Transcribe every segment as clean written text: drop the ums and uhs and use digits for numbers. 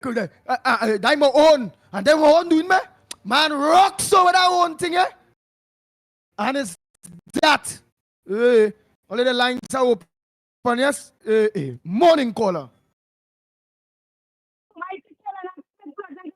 That my own. And then what doing me? Man rocks over that own thing, eh? And it's that. Only the lines are open, yes? Morning caller.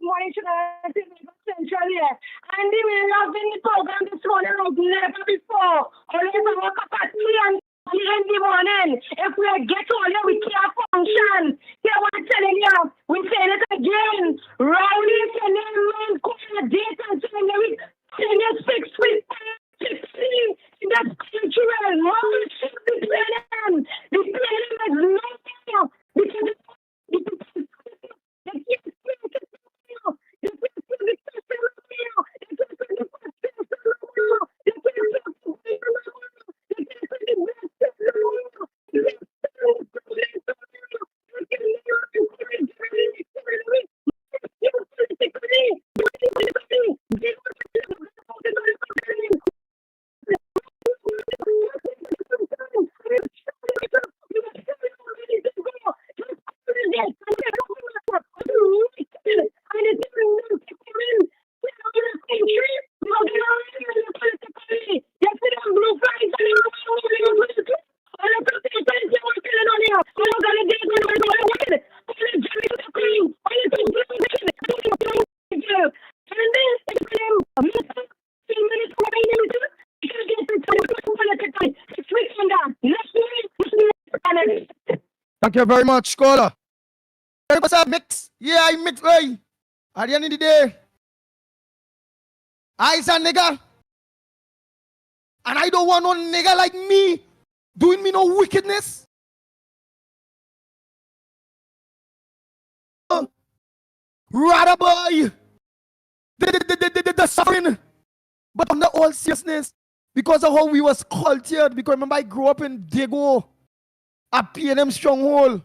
Morning, Central here. And we have been in the program this morning like never before. Always a walk up at 3 and in the morning. If we get on here, we can't function. Hear what I'm telling you? We're saying it again. Rowdy, sending men, calling a date and saying we sending 6 weeks. 16. That's cultural. How we should be playing. The playing is nothing. Because Thank you very much, scholar. What's up, mix? Yeah, I mix, right? At the end of the day, I's a nigga. And I don't want no nigga like me doing me no wickedness. Rather boy, the suffering. But on the all seriousness, because of how we was cultured, because remember I grew up in Dago, a P&M stronghold.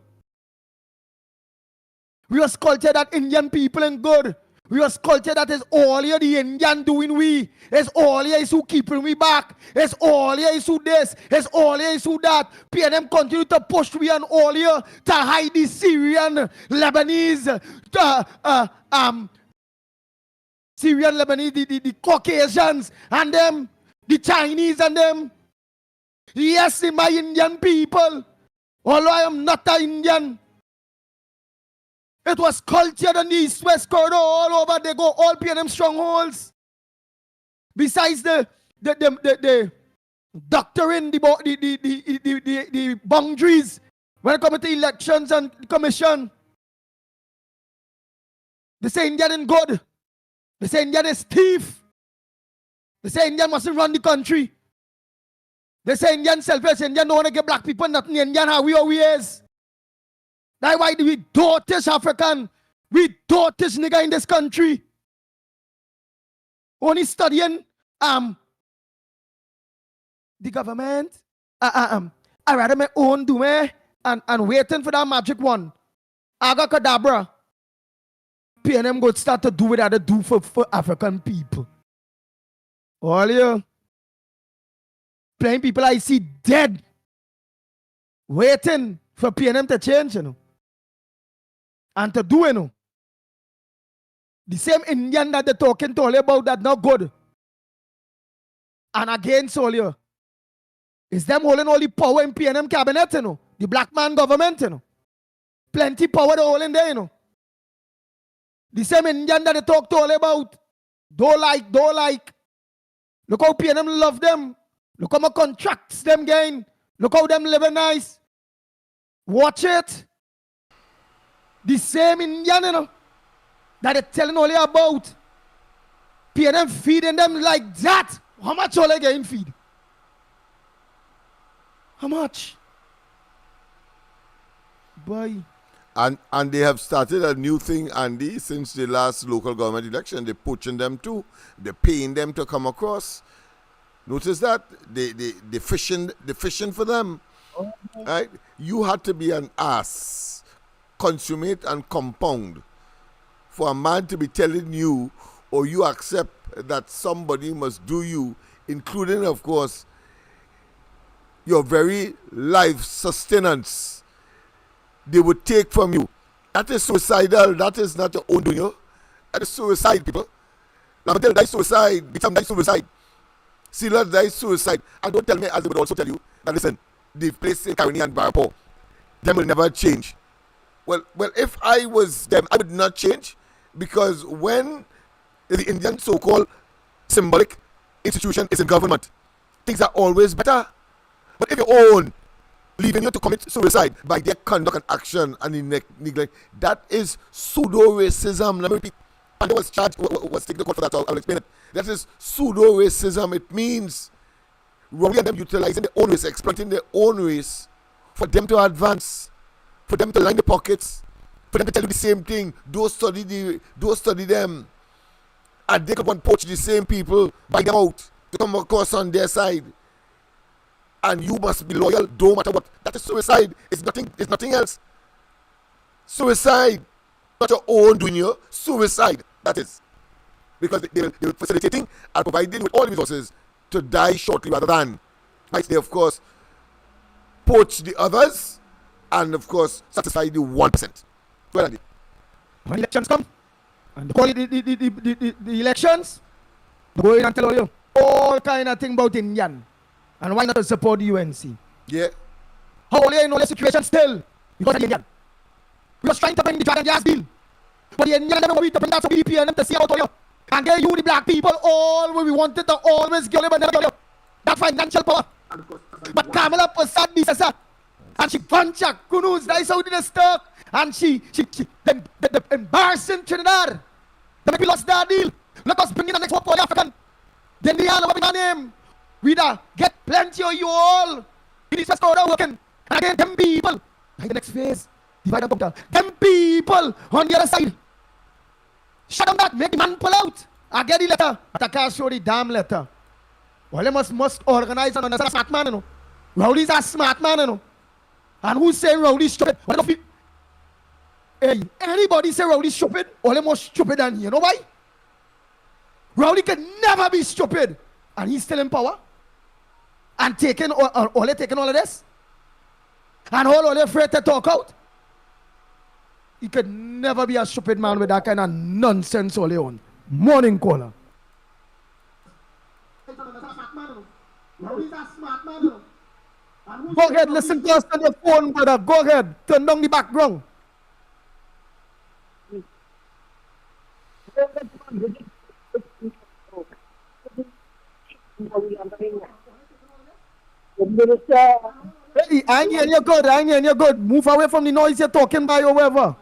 We was cultured that Indian people ain't good. We was cultured that is all here the Indian doing we. It's all here is who keeping we back. It's all here is who this. It's all here is who that. P&M continue to push we and all here to hide the Syrian, Lebanese, Syrian, Lebanese, the Caucasians and them, the Chinese and them. Yes, my Indian people. Although I am not an Indian. It was cultured on the east-west corridor all over. They go all P&M strongholds. Besides the doctrine, the boundaries when it comes to elections and commission. They say Indian is good. They say Indian is thief. They say Indian mustn't run the country. They say Indian selfish. Indian don't want to give black people nothing. Indian how we always. That's why we don't teach African. We don't teach nigga in this country. Only studying the government. I rather my own do me and waiting for that magic one. Agakadabra. P&M go start to do what they do for African people. All you plain people I see dead. Waiting for P&M to change, you know. And to do, you know. The same Indian that they're talking to all about that not good. And against all you. Is them holding all the power in P&M cabinet, you know. The black man government, you know. Plenty power they holding there, you know. The same Indian that they talk to all about. Don't like. Look how P&M love them. Look how much contracts them gain. Look how them living nice. Watch it. The same Indian, you know, that they're telling all you about. P&M feeding them like that. How much all they getting feed? How much? Boy. And they have started a new thing, Andy, since the last local government election. They're poaching them too. They're paying them to come across. Notice that? They fishing for them. Oh. Right? You had to be an ass, consummate and compound, for a man to be telling you, or you accept that somebody must do you, including, of course, your very life sustenance. They would take from you That is suicidal. That is not your own doing. You. That is suicide, people. Lamadel died suicide. Bitam died suicide. Sealer died suicide. And don't tell me, as they would also tell you, that listen, the place in Caroni and Barapo, them will never change. Well, if I was them, I would not change, because when the Indian so-called symbolic institution is in government, things are always better. But if your own leaving you to commit suicide by their conduct and action and neglect, that is pseudo-racism. Let me repeat. And was charged, was taking the court for that, so I'll explain it. That is pseudo-racism. It means Rowley and them utilizing their own race, exploiting their own race for them to advance, for them to line the pockets, for them to tell you the same thing. Don't study them. And they could want to poach the same people, buy them out, to come across on their side. And you must be loyal, no matter what. That is suicide. It's nothing else. Suicide. Not your own doing you. Suicide. That is. Because they're facilitating and providing with all the resources to die shortly rather than, might they, of course, poach the others and, of course, satisfy the 1%. Well, Andy. When elections come, and call it the elections, go in and tell you all kind of thing about Indian. And why not support the UNC? Yeah. How are you in all the situation still? Because of the Indian. We was trying to bring the dragon gas bill. But the Indian never wanted to bring that to BP and them to see out of you. And get you, the black people, all where we wanted to always give you, but never give you. That financial power. But Kamala Prasad, this is and she puncha Kunuz, that's how they stuck. And the embarrassing Trinidad. The people lost that deal. Let us bring in the next one for the African. Then the other what we name. We get plenty of you all. In this first order working. And again, them people. Like the next phase. Divide and conquer. Them people on the other side. Shut them back. Make the man pull out. I get the letter. But I can't show the damn letter. Well, they must organize and understand a smart man, you know. Rowdy's a smart man, you know. And who's saying Rowdy's stupid? Well, hey, anybody say Rowdy's stupid? All they more stupid than you know why? Rowdy can never be stupid. And he's still in power. And taking all of this. And all they afraid to talk out. He could never be a stupid man with that kind of nonsense all on. Morning caller. Go ahead, listen to us on your phone, brother. Go ahead. Turn down the background. Hey, I ain't hearing you good. I ain't hearing you good. Move away from the noise you're talking by or whatever.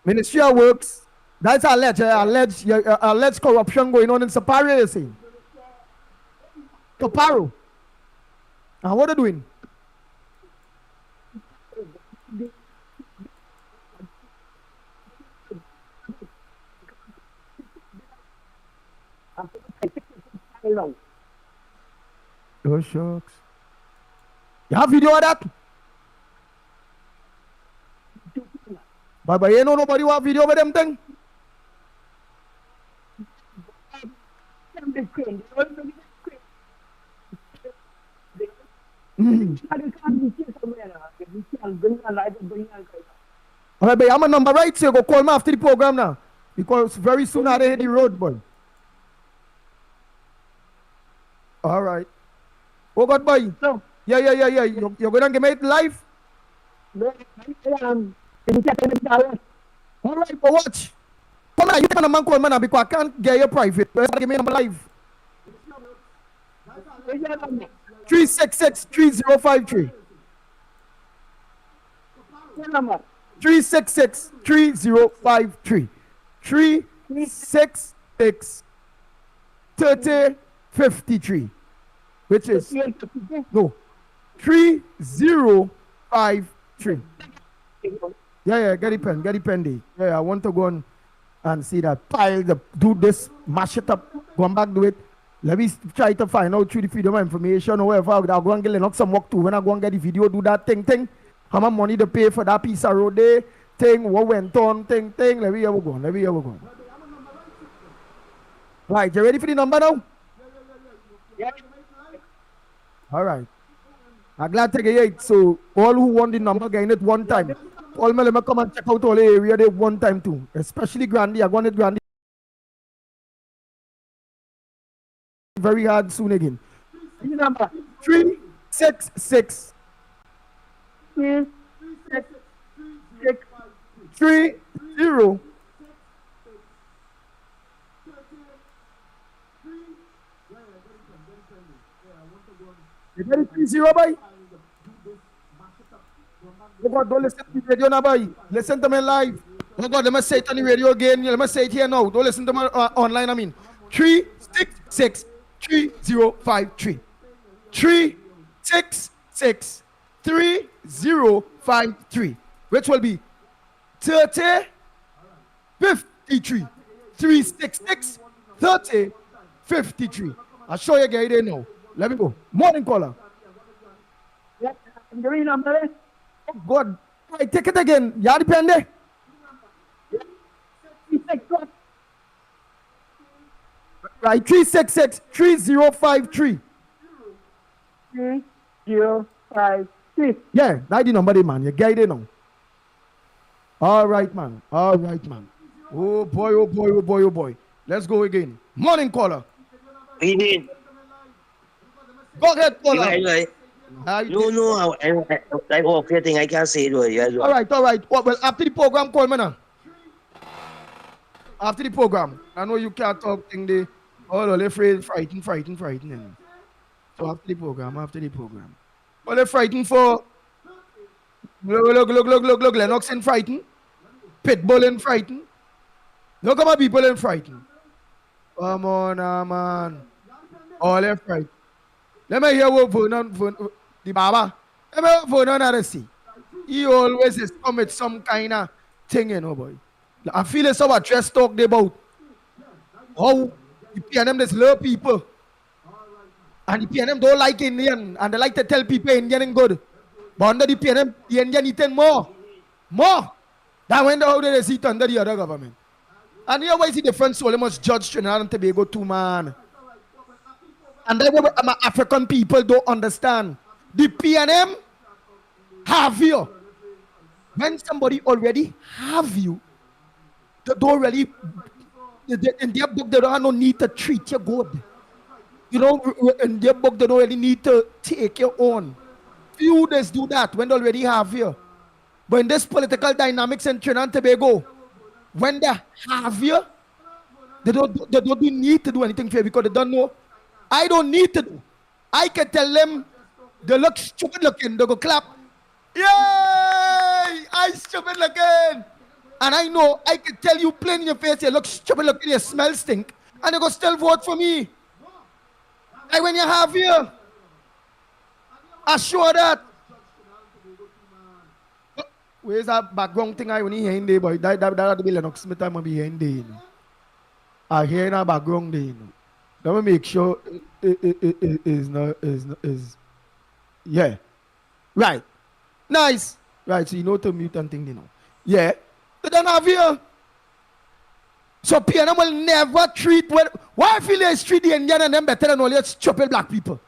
Ministry of Works. That's alleged corruption going on in Sapari, you see. Kaparo. And what are they doing? Oh, shucks. You have video of that? But you know nobody want video with them thing? Alright, but I'm a number right, so you go call me after the program now. Because very soon I hit the road, boy. Alright. Oh God, boy. No. Yeah. You're gonna give me it live? Alright, but watch. Come on, you can a man call me now because I can't get your private. Give me number live. 366-3053. 366-3053. 366-3053. Which is no 3053. Yeah, get it pen day. Yeah, I want to go on and see that pile do this, mash it up, go back do it. Let me try to find out through the freedom of information or whatever. I'll go and get LENNOX some work too. When I go and get the video, do that thing. How much money to pay for that piece of road there? Thing, what went on, thing. Let me have a go. Right, you ready for the number now? Yeah. All right. I'm glad to get it. So all who want the number getting it one time. All me let me come and check out all the area there one time too. Especially Grandy. I want it Grandy very hard soon again. Number 366 30. You get it 30 boy? Oh God, don't listen to the radio now, boy. Listen to me live. Oh God, let me say it on the radio again. Let me say it here now. Don't listen to me online, I mean. 366-3053. 366-3053. Which will be 3053. 366-3053. I'll show you guys there now. Let me go. Morning caller. Yeah, I'm giving you number. Oh God. Right, take it again. You depend. Right, 366-3053. 3053. Yeah, that's the number there, man. You get it now. All right, man. Oh boy. Let's go again. Morning caller. Evening. Go ahead, caller. No, I hope you think I can say it. All right. Well, after the program, call me now. After the program. I know you can't talk thing there. Oh, they're afraid, frightened. So after the program. Well, they're frightened for... Look, LENNOX in frightened. Pitbull in frightened. Look at my people in frightened. Come on, man. All they're frightened. Let me hear what Vernon, the Baba. Let me hear what Vernon had to say. He always is come with some kind of thing, you know, boy. I feel it's our dress talk they about how the PNM just love people. And the PNM don't like Indian. And they like to tell people Indian is good. But under the PNM, the Indian eating more. That when how they see it under the other government. And here why see the difference so they must judge Trinidad and Tobago too, man. And that's what my African people don't understand. The PNM have you. When somebody already have you, they don't really, in their book, they don't have no need to treat you good. You know, in their book, they don't really need to take your own. Few days do that when they already have you. But in this political dynamics in Trinidad and Tobago, when they have you, they don't need to do anything for you because they don't know. I don't need to do. I can tell them they look stupid looking, they go clap. Yay! I stupid looking. And I know I can tell you plain in your face, you look stupid looking, you smell stink, and they go still vote for me. Like when you have here, I sure that. Where's that background thing I only hear in there, boy? That be LENNOX me time I be hearing there, you know. I hear in that background there, you know. Let me make sure it is yeah. Right. Nice. Right, so you know to mute and thing, you know. Yeah. They don't have here. So PNM will never treat why I feel they treat the Indian and them better than all your stupid black people?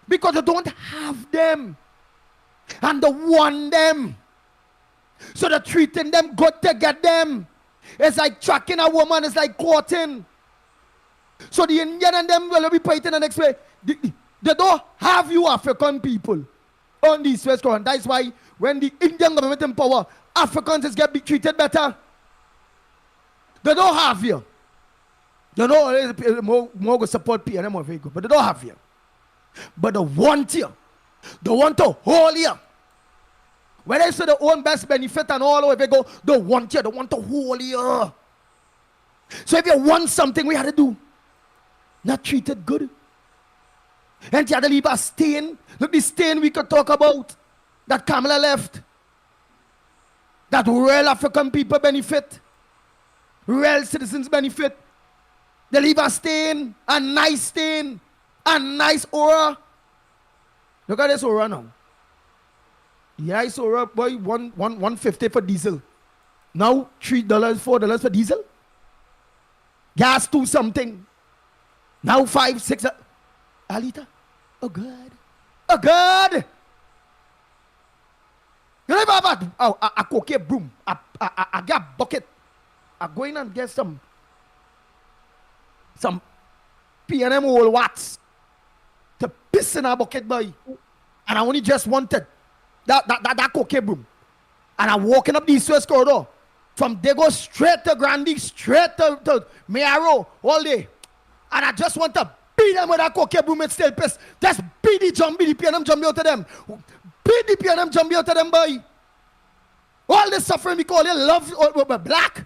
Because they don't have them. And they want them. So they're treating them good to get them. It's like tracking a woman, it's like courting. So the Indian and them will be fighting the next way. They don't have you African people on this West Coast. That's why when the Indian government in power, Africans is get treated better. They don't have you. They know more go support PNM more very good, but they don't have you. But they want you. They want to hold you. When they say their own best benefit and all over they go, they want you. They want to hold you. So if you want something, we had to do. Not treated good. And you had to leave a stain. Look, the stain we could talk about. That Kamala left. That real African people benefit. Real citizens benefit. They leave a stain. A nice aura. Look at this aura now. Yeah, it's aura, boy, $1.50 for diesel. Now $3, $4 for diesel. Gas $2 something. Now $5, $6 a liter. Oh God. Oh God. You never have a cocaine broom. I get a bucket. I go in and get some PNM old watts to piss in a bucket, boy. And I only just wanted that cocaine broom. And I'm walking up the East-West corridor. From there go straight to Grandy, straight to Mayaro, all day. And I just want to beat them with that cocaine broom and still piss. Just beat the PNM jumpy out to them. Beat the PNM jumpy out to them, boy. All this suffering we call it love black.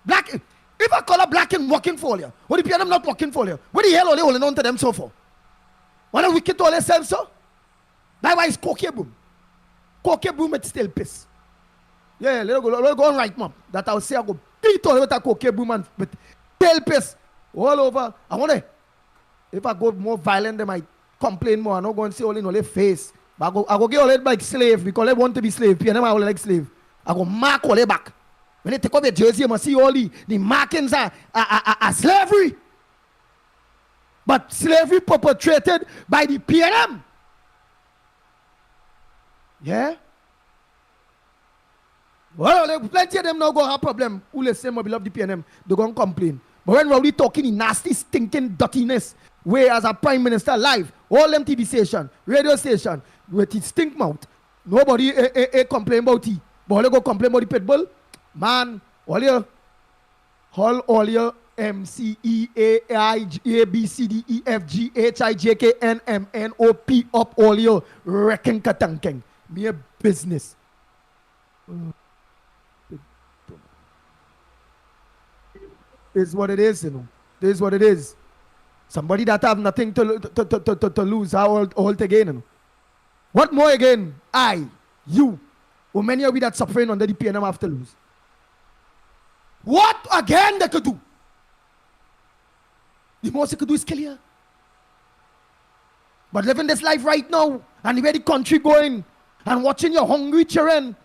Black. If I call it black and working for you, what the PNM not working for you? What the hell are they holding on to them so for? What are wicked to all themselves so? That's why it's cocaine broom. Cocaine broom it still piss. Yeah, let go on right, mom. That I'll say I go beat all with a cocaine broom and with tail piss all over. I want to, if I go more violent, they might complain more. I'm not going to say all in all their face. But I go get all it like slave because they want to be slave. PNM I all like slave. I go mark all it back. When they take off your jersey, you must see all the markings are slavery. But slavery perpetrated by the PNM. Yeah? Well, plenty of them now go have problem. Who let's say we love the PNM, they go and complain. But when we're really talking in nasty, stinking dirtiness, where as a prime minister live, all them TV station, radio station, with his stink mouth, nobody complain about it. But all they go complain about the pitbull, man, all your M C E A I A B C D E F G H I J K N M N O P up all your wrecking katanking. Me a business. Is what it is, you know. This is what it is. Somebody that have nothing to lose, how all again, you know. What more again? You, or many of you that suffering under the PNM have to lose. What again they could do? The most they could do is kill you. But living this life right now, and where the country going, and watching your hungry children,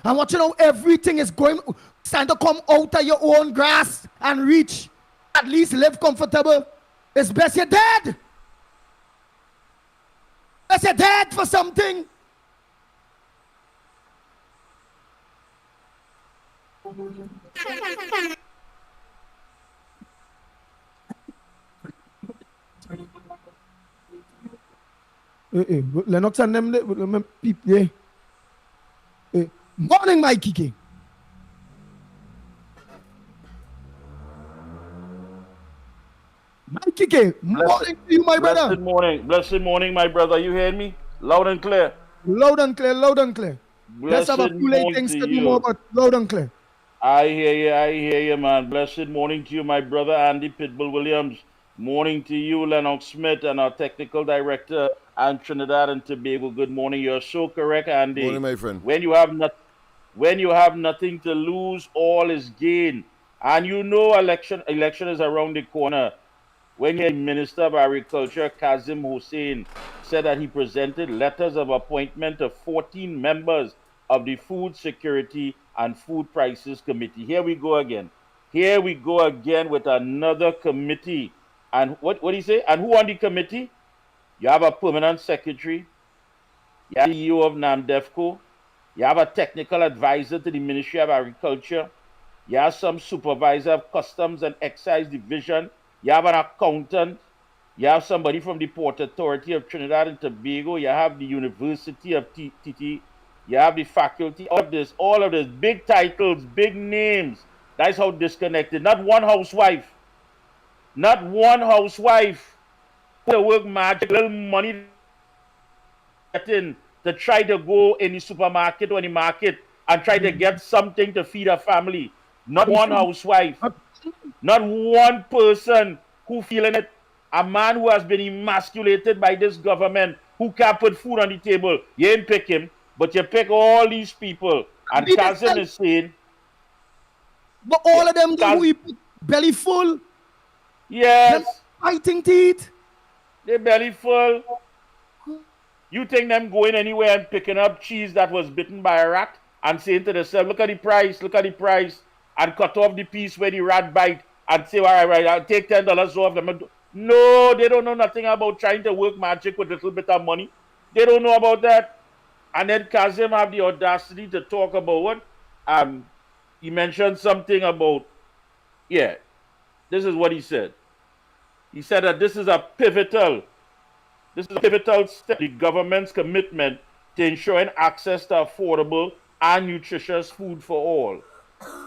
and watching how everything is going, starting to come out of your own grass and reach, at least live comfortable. It's best you're dead. Best you're dead for something. Lennox and them, yeah. Morning, my Kiki. My Kiki, morning to you, my brother. Blessed morning, my brother. You hear me? Loud and clear. Loud and clear, loud and clear. Let's have a few late things to do more, but loud and clear. I hear you, man. Blessed morning to you, my brother Andy Pitbull Williams. Morning to you, Lennox Smith, and our technical director, and Trinidad and Tobago. Good morning. You're so correct, Andy. Morning, my friend. When you have nothing to lose, all is gain. And you know election is around the corner. When the Minister of Agriculture, Kazim Hussein, said that he presented letters of appointment of 14 members of the Food Security and Food Prices Committee. Here we go again. Here we go again with another committee. And what do you say? And who on the committee? You have a permanent secretary. You have the CEO of NAMDEFCO. You have a technical advisor to the Ministry of Agriculture. You have some supervisor of Customs and Excise Division. You have an accountant. You have somebody from the Port Authority of Trinidad and Tobago. You have the University of TT. You have the faculty. All of this, big titles, big names. That's how disconnected. Not one housewife. Not one housewife. To work magic, little money in to try to go in the supermarket or in the market and try to get something to feed a family. Not one housewife. Not one person who feeling it. A man who has been emasculated by this government, who can't put food on the table. You ain't pick him, but you pick all these people. And Kazim is saying, but all of them, who he put belly full. Yes. Them fighting teeth. They belly full. You think them going anywhere and picking up cheese that was bitten by a rat and saying to themselves, look at the price, and cut off the piece where the rat bite and say, all right, I'll take $10 off them. No, they don't know nothing about trying to work magic with a little bit of money. They don't know about that. And then Kazim have the audacity to talk about what? He mentioned something about, this is what he said. He said that this is a pivotal step in the government's commitment to ensuring access to affordable and nutritious food for all.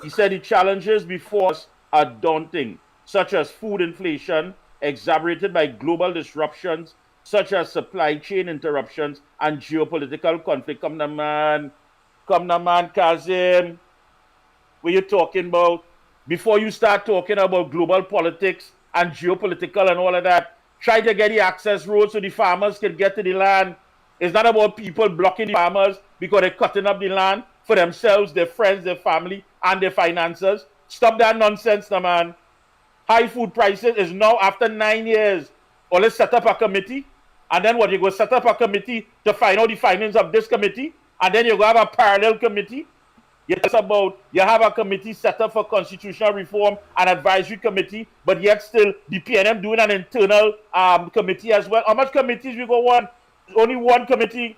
He said the challenges before us are daunting, such as food inflation, exacerbated by global disruptions, such as supply chain interruptions and geopolitical conflict. Come now, man, Kazim. What you talking about? Before you start talking about global politics and geopolitical and all of that, try to get the access roads so the farmers can get to the land. It's not about people blocking the farmers because they're cutting up the land for themselves, their friends, their family, and their finances. Stop that nonsense, now, man. High food prices is now after 9 years. Or let's set up a committee. And then what? You go set up a committee to find out the findings of this committee. And then you go have a parallel committee. You have a committee set up for constitutional reform, an advisory committee, but yet still the PNM doing an internal committee as well. How much committees we go on? Only one committee.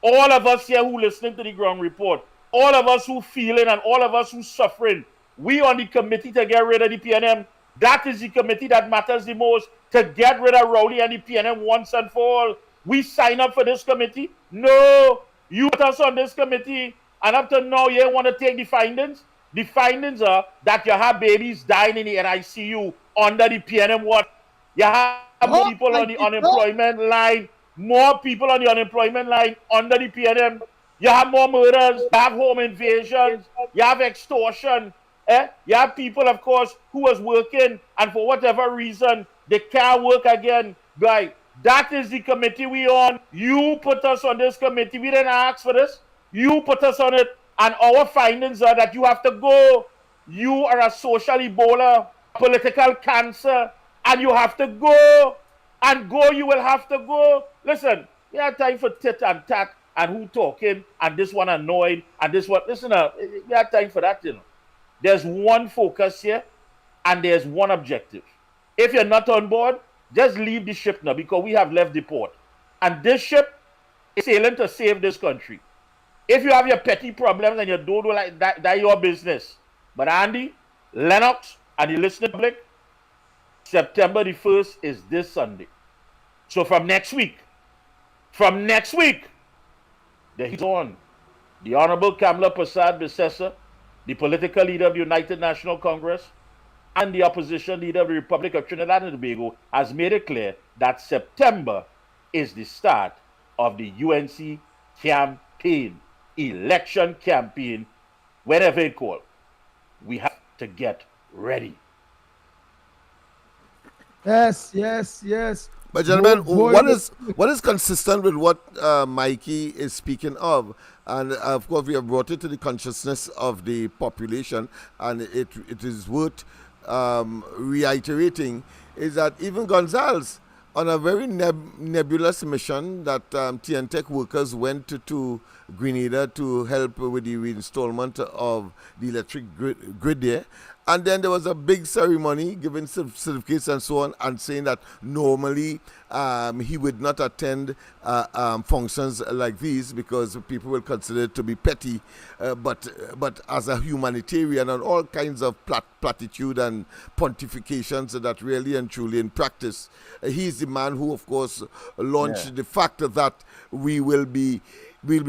All of us here who listening to the ground report, all of us who feeling and all of us who suffering, we on the committee to get rid of the PNM. That is the committee that matters the most, to get rid of Rowley and the PNM once and for all. We sign up for this committee? No. You put us on this committee. And up to now, you want to take the findings? The findings are that you have babies dying in the NICU under the PNM what? You have people on the unemployment line, more people on the unemployment line under the PNM. You have more murders, you have home invasions, you have extortion. You have people, of course, who was working and for whatever reason, they can't work again. Right? That is the committee we on. You put us on this committee. We didn't ask for this. You put us on it, and our findings are that you have to go. You are a social Ebola, political cancer, and you have to go. And go, you will have to go. Listen, we have time for tit and tat, and who talking, and this one annoyed, and this one. Listen, we have time for that, There's one focus here, and there's one objective. If you're not on board, just leave the ship now, because we have left the port. And this ship is sailing to save this country. If you have your petty problems and you don't do like that, that's your business. But Andy, Lennox, and the listening public, September the 1st is this Sunday. So from next week, the heat on. The Honorable Kamala Persad-Bissessar, the political leader of the United National Congress, and the opposition leader of the Republic of Trinidad and Tobago has made it clear that September is the start of the UNC campaign. Election campaign, whenever it called. We have to get ready. Yes. But gentlemen, what is consistent with what Mikey is speaking of? And of course, we have brought it to the consciousness of the population, and it is worth reiterating, is that even Gonzales, on a very nebulous mission that TNTech workers went to Grenada to help with the reinstallment of the electric grid there. And then there was a big ceremony giving certificates and so on, and saying that normally he would not attend functions like these because people will consider it to be petty. But as a humanitarian, and all kinds of platitude and pontifications that really and truly in practice, he's the man who, of course, launched the fact that we will be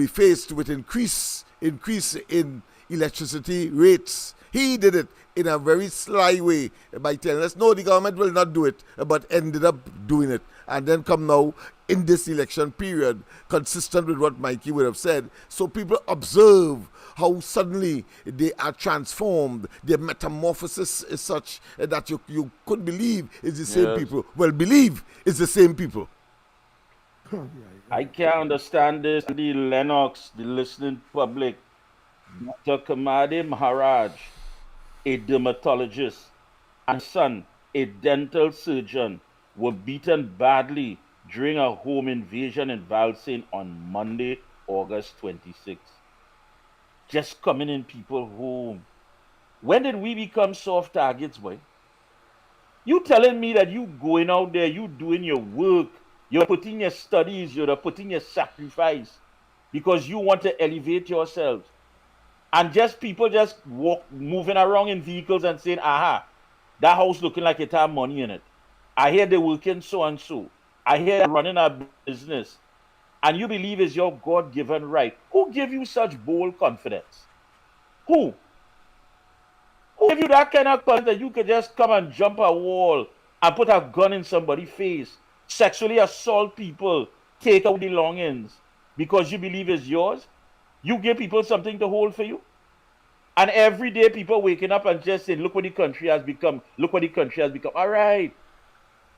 faced with increase in electricity rates. He did it in a very sly way by telling us, no, the government will not do it, but ended up doing it. And then come now in this election period, consistent with what Mikey would have said. So people observe how suddenly they are transformed. Their metamorphosis is such that you couldn't believe it's the same people. Well, believe it's the same people. I can't understand this. The LENNOX, the listening public, Dr. Kamade Maharaj, a dermatologist, and son, a dental surgeon, were beaten badly during a home invasion in Valsain on Monday, August 26th. Just coming in people home. When did we become soft targets, boy? You telling me that you going out there, you doing your work, you're putting your studies, you're putting your sacrifice because you want to elevate yourselves. And just people just moving around in vehicles and saying, aha, that house looking like it have money in it. I hear they're working so and so. I hear they're running a business. And you believe is your God-given right. Who gave you such bold confidence? Who? Who gave you that kind of confidence that you could just come and jump a wall and put a gun in somebody's face, sexually assault people, take out belongings because you believe it's yours? You give people something to hold for you? And every day people waking up and just saying, look what the country has become. Look what the country has become. All right.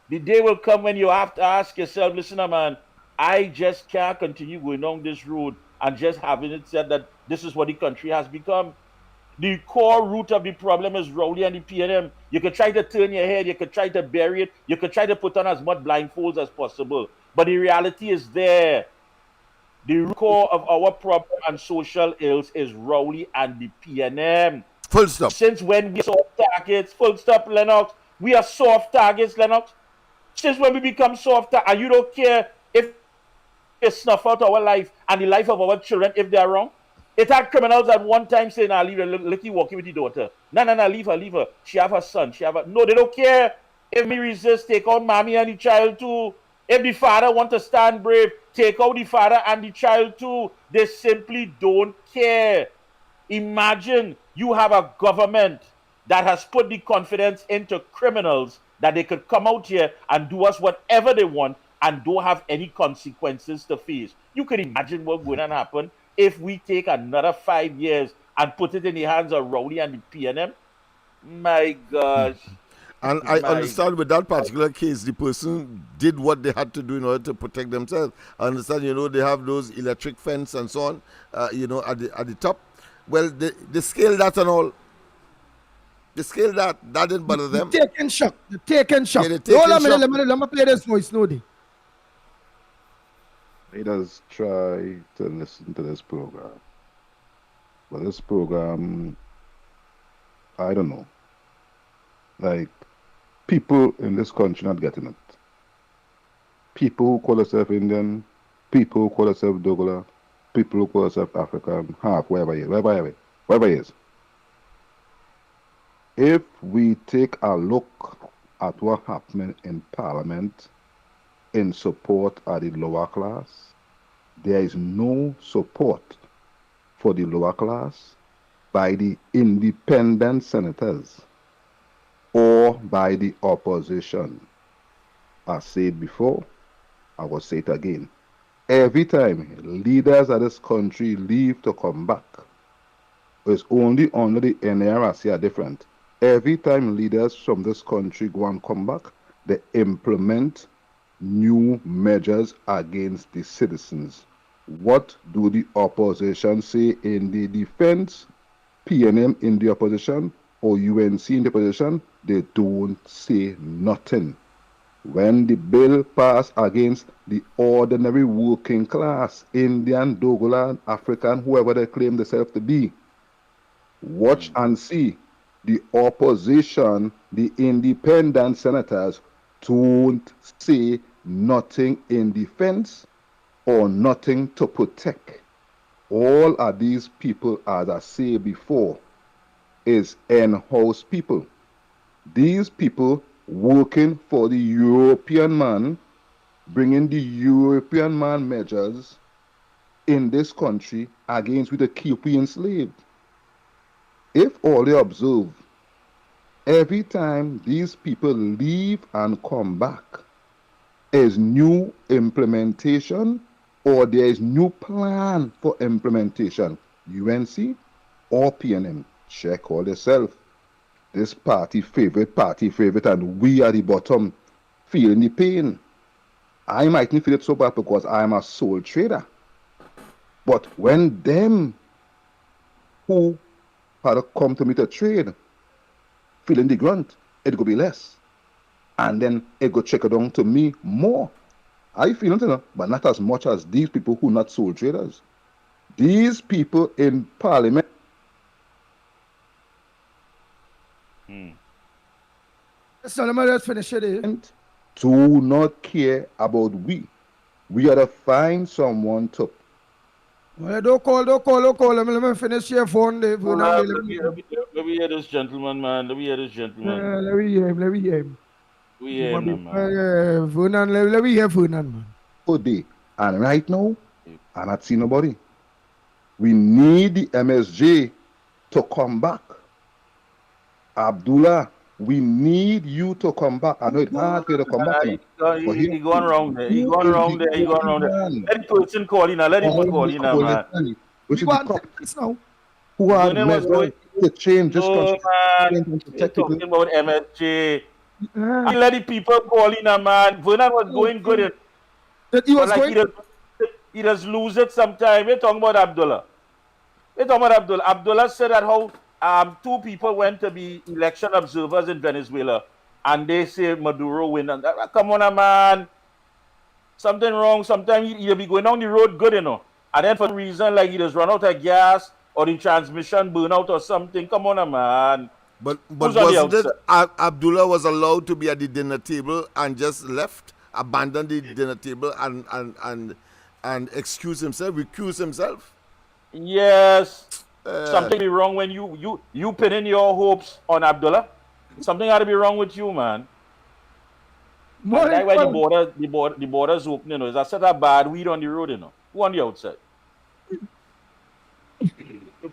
The day will come when you have to ask yourself, listen, man, I just can't continue going down this road and just having it said that this is what the country has become. The core root of the problem is Rowley and the PNM. You could try to turn your head, you could try to bury it, you could try to put on as much blindfolds as possible. But the reality is there. The root core of our problem and social ills is Rowley and the PNM. Full stop. Since when we are soft targets, full stop, LENNOX. We are soft targets, LENNOX. Since when we become soft, and you don't care if they snuff out our life and the life of our children if they are wrong. It had criminals at one time saying, "Nah, leave her, look, you walking with your daughter. No, leave her. She have her son. No, they don't care. If me resist, take out mommy and the child too. If the father want to stand brave, take out the father and the child too. They simply don't care. Imagine you have a government that has put the confidence into criminals that they could come out here and do us whatever they want and don't have any consequences to face. You can imagine what's going to happen if we take another 5 years and put it in the hands of Rowley and the PNM. My gosh. And I understand with that particular case, the person did what they had to do in order to protect themselves. I understand, they have those electric fence and so on, at the top. Well, they scale that and all. They scale that. That didn't bother them. The taken shock. Yeah, the taken shock. Let me play this voice, Nodi. Let us try to listen to this program. But this program, I don't know. Like, people in this country not getting it. People who call themselves Indian, people who call themselves Douglas, people who call themselves African, half, wherever he is. If we take a look at what happened in Parliament in support of the lower class, there is no support for the lower class by the independent senators or by the opposition. I said before, I will say it again. Every time leaders of this country leave to come back, it's only under the NRC are different. Every time leaders from this country go and come back, they implement new measures against the citizens. What do the opposition say in the defense? PNM in the opposition or UNC in the opposition? They don't say nothing. when the bill passed against the ordinary working class, Indian, Dogolan, African, whoever they claim themselves to be, watch and see. The opposition, the independent senators, don't say nothing in defense or nothing to protect. All of these people, as I say before, is in-house people. These people working for the European man, bringing the European man measures in this country against we to keep we enslaved. If all they observe, every time these people leave and come back, is new implementation or there is new plan for implementation. UNC or PNM, check all yourself. This party favorite, and we are the bottom feeling the pain. I mightn't feel it so bad because I'm a sole trader. But when them who had come to me to trade feeling the grunt, it could be less. And then it go check it down to me more. I feel it, but not as much as these people who not sole traders. These people in parliament So let me just finish it. do not care about we. We gotta find someone to. Well, don't call. Let me finish your phone. Let Let me hear this gentleman, man. Let me hear this gentleman. me hear him. Let me hear him. We hear him, man. Let me hear Funan, man. Day. And right now, I'm not seeing nobody. We need the MSJ to come back. Abdullah, we need you to come back. I know it's hard for you to come back. He going wrong there. He going wrong there. He going wrong there. Let the person call in. Let him call in, man. Which is the top now. who had measures to change this No, country. man. You're talking about MSJ. I let the people call in, man. Vernon was going good. He was going. He does lose it sometime. We're talking about Abdullah. Abdullah said that how two people went to be election observers in Venezuela, and they say Maduro win. And come on, man. Something wrong. Sometimes he'll be going down the road good, and then for some reason, like he just run out of gas or the transmission burn out or something. Come on, man. But wasn't it Abdullah was allowed to be at the dinner table and just left, abandoned the dinner table and excuse himself, recuse himself? Yes. Something be wrong when you pin in your hopes on Abdullah. Something ought to be wrong with you, man. And that's why the border's open, Is that set a bad weed on the road, Who on the outside?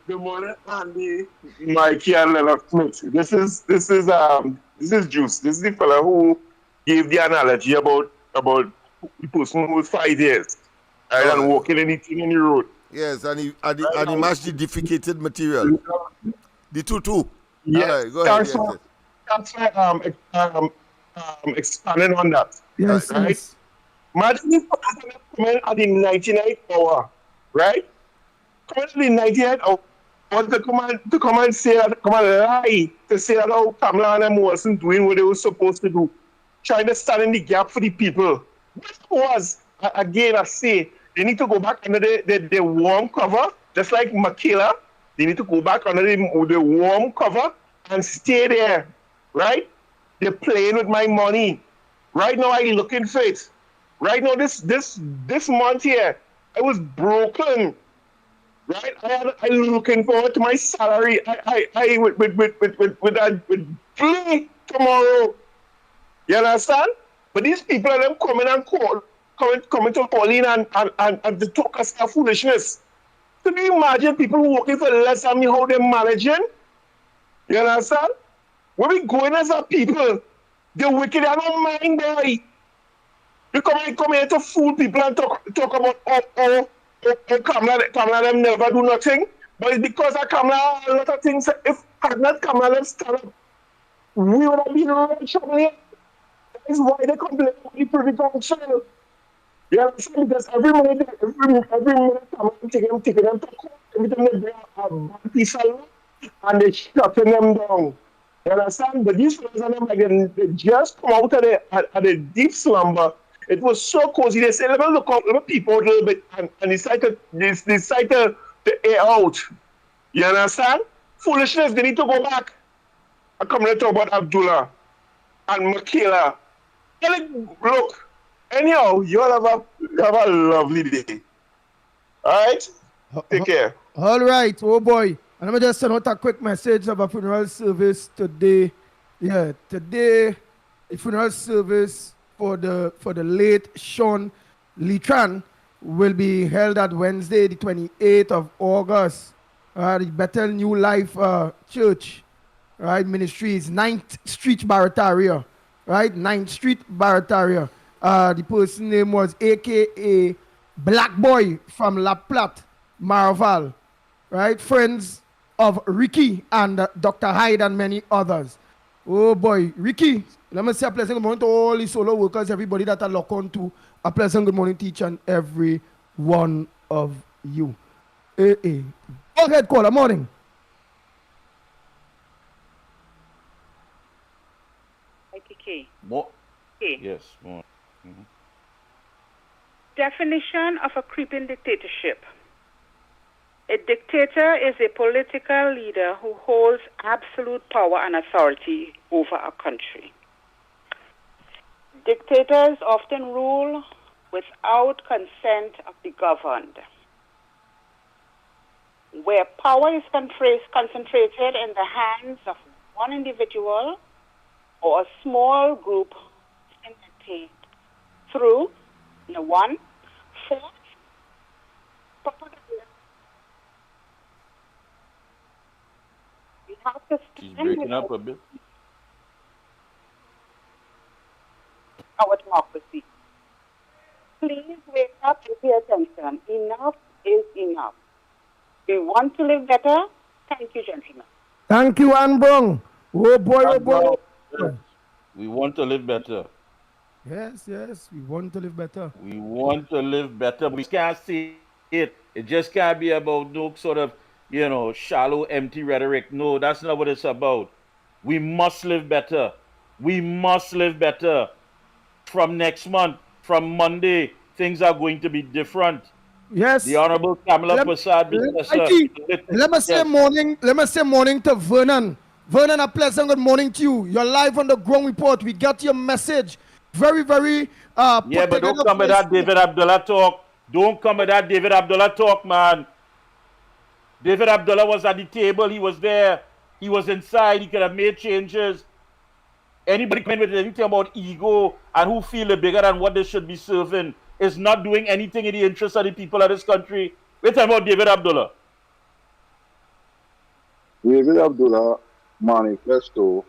Good morning, Andy, Mikey, and LENNOX Smith. This is Juice. This is the fella who gave the analogy about the person who was 5 years and walking anything in the road. Yes, and he matched the defecated material. The two. Yes. All right, go ahead. That's why expanding on that. Yes, right? yes. Imagine if I come in at the 99th hour, right? Come in at the 99th hour. To come and say that, come and lie to say that Kamala and them wasn't doing what they were supposed to do, trying to stand in the gap for the people. That was, again, I say, they need to go back under the warm cover, just like Makila. They need to go back under the warm cover and stay there, right? They're playing with my money. Right now, I'm looking for it. Right now, this month here, I was broken. Right, I'm looking forward to my salary. I with glee tomorrow. You understand? But these people are them coming to Pauline and to talk us of foolishness. Can you imagine people who working for less than me how they're managing? You understand? When we going as a people, the wicked are not mind, boy. You come here to fool people and talk about Kamala them never do nothing, but it's because of Kamala a lot of things. If had not Kamala them stand up, we would have been in trouble here. That is why they complain about the Privy Council. You understand? Because every minute Kamala taking them to court, every time they bring a bad piece of law, and they shutting them down. You understand? But these fellas are like they just come out of the deep slumber. It was so cozy. They said, let me look out, let me peep out a little bit and decide to air out. You understand? Foolishness, they need to go back. I come to talk about Abdullah and Michaela. Look, anyhow, you all have a lovely day. All right? Take care. All right, oh boy. And let me just send out a quick message of a funeral service today. Yeah, today the funeral service for the late Sean Litran will be held at Wednesday, the 28th of August. The Bethel New Life Church, right? Ministries, 9th Street, Barataria, right? 9th Street, Barataria. The person name was AKA Black Boy from La Platte, Marval, right? Friends of Ricky and Dr. Hyde and many others. Oh boy, Ricky, let me say a pleasant good morning to all the solo workers, everybody that are locked on to a pleasant good morning to each and every one of you. Go ahead, caller, morning. ITK. Yes, more. Definition of a creeping dictatorship. A dictator is a political leader who holds absolute power and authority over a country. Dictators often rule without consent of the governed. Where power is concentrated in the hands of one individual or a small group through one, force, propaganda. We have to She's stand breaking with up a bit. our democracy. Please wake up and pay attention. Enough is enough. We want to live better. Thank you, gentlemen. Thank you, Anbrong. Oh boy, oh boy. Yes. We want to live better. Yes, we want to live better. We want to live better. We can't see it. It just can't be about no sort of, shallow, empty rhetoric. No, that's not what it's about. We must live better. We must live better. From next month, from Monday, things are going to be different. Yes. The Honorable Kamala Prasad, let me say morning to Vernon. Vernon, a pleasant good morning to you. You're live on the ground report. We got your message. Very, very yeah, but don't come with that David Abdullah talk. Don't come with that David Abdullah talk, man. David Abdullah was at the table. He was there. He was inside. He could have made changes. Anybody coming with anything about ego and who feel bigger than what they should be serving is not doing anything in the interest of the people of this country. We're talking about David Abdullah. David Abdullah manifesto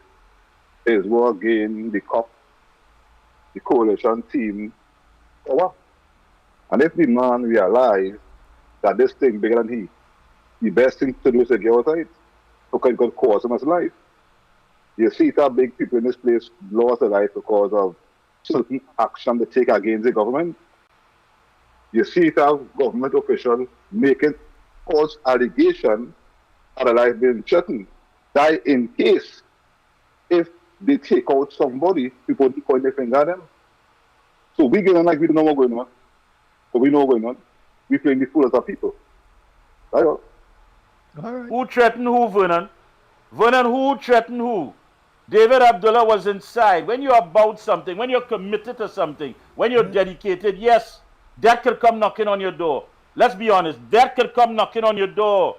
is what gained the coalition team power. And if the man realized that this thing bigger than he, the best thing to do is to get outside, because it could cost him his life. You see that big people in this place lost their life because of certain action they take against the government. You see that government official making false allegation that a life being threatened. That in case if they take out somebody, people point their finger at them. So we get on like we don't know what's going on. But we know what's going on. We playing the fool as our people. Right on. All right. Who threatened who, Vernon? Vernon, who threatened who? David Abdullah was inside. When you're about something, when you're committed to something, when you're dedicated, yes, death could come knocking on your door. Let's be honest, death could come knocking on your door.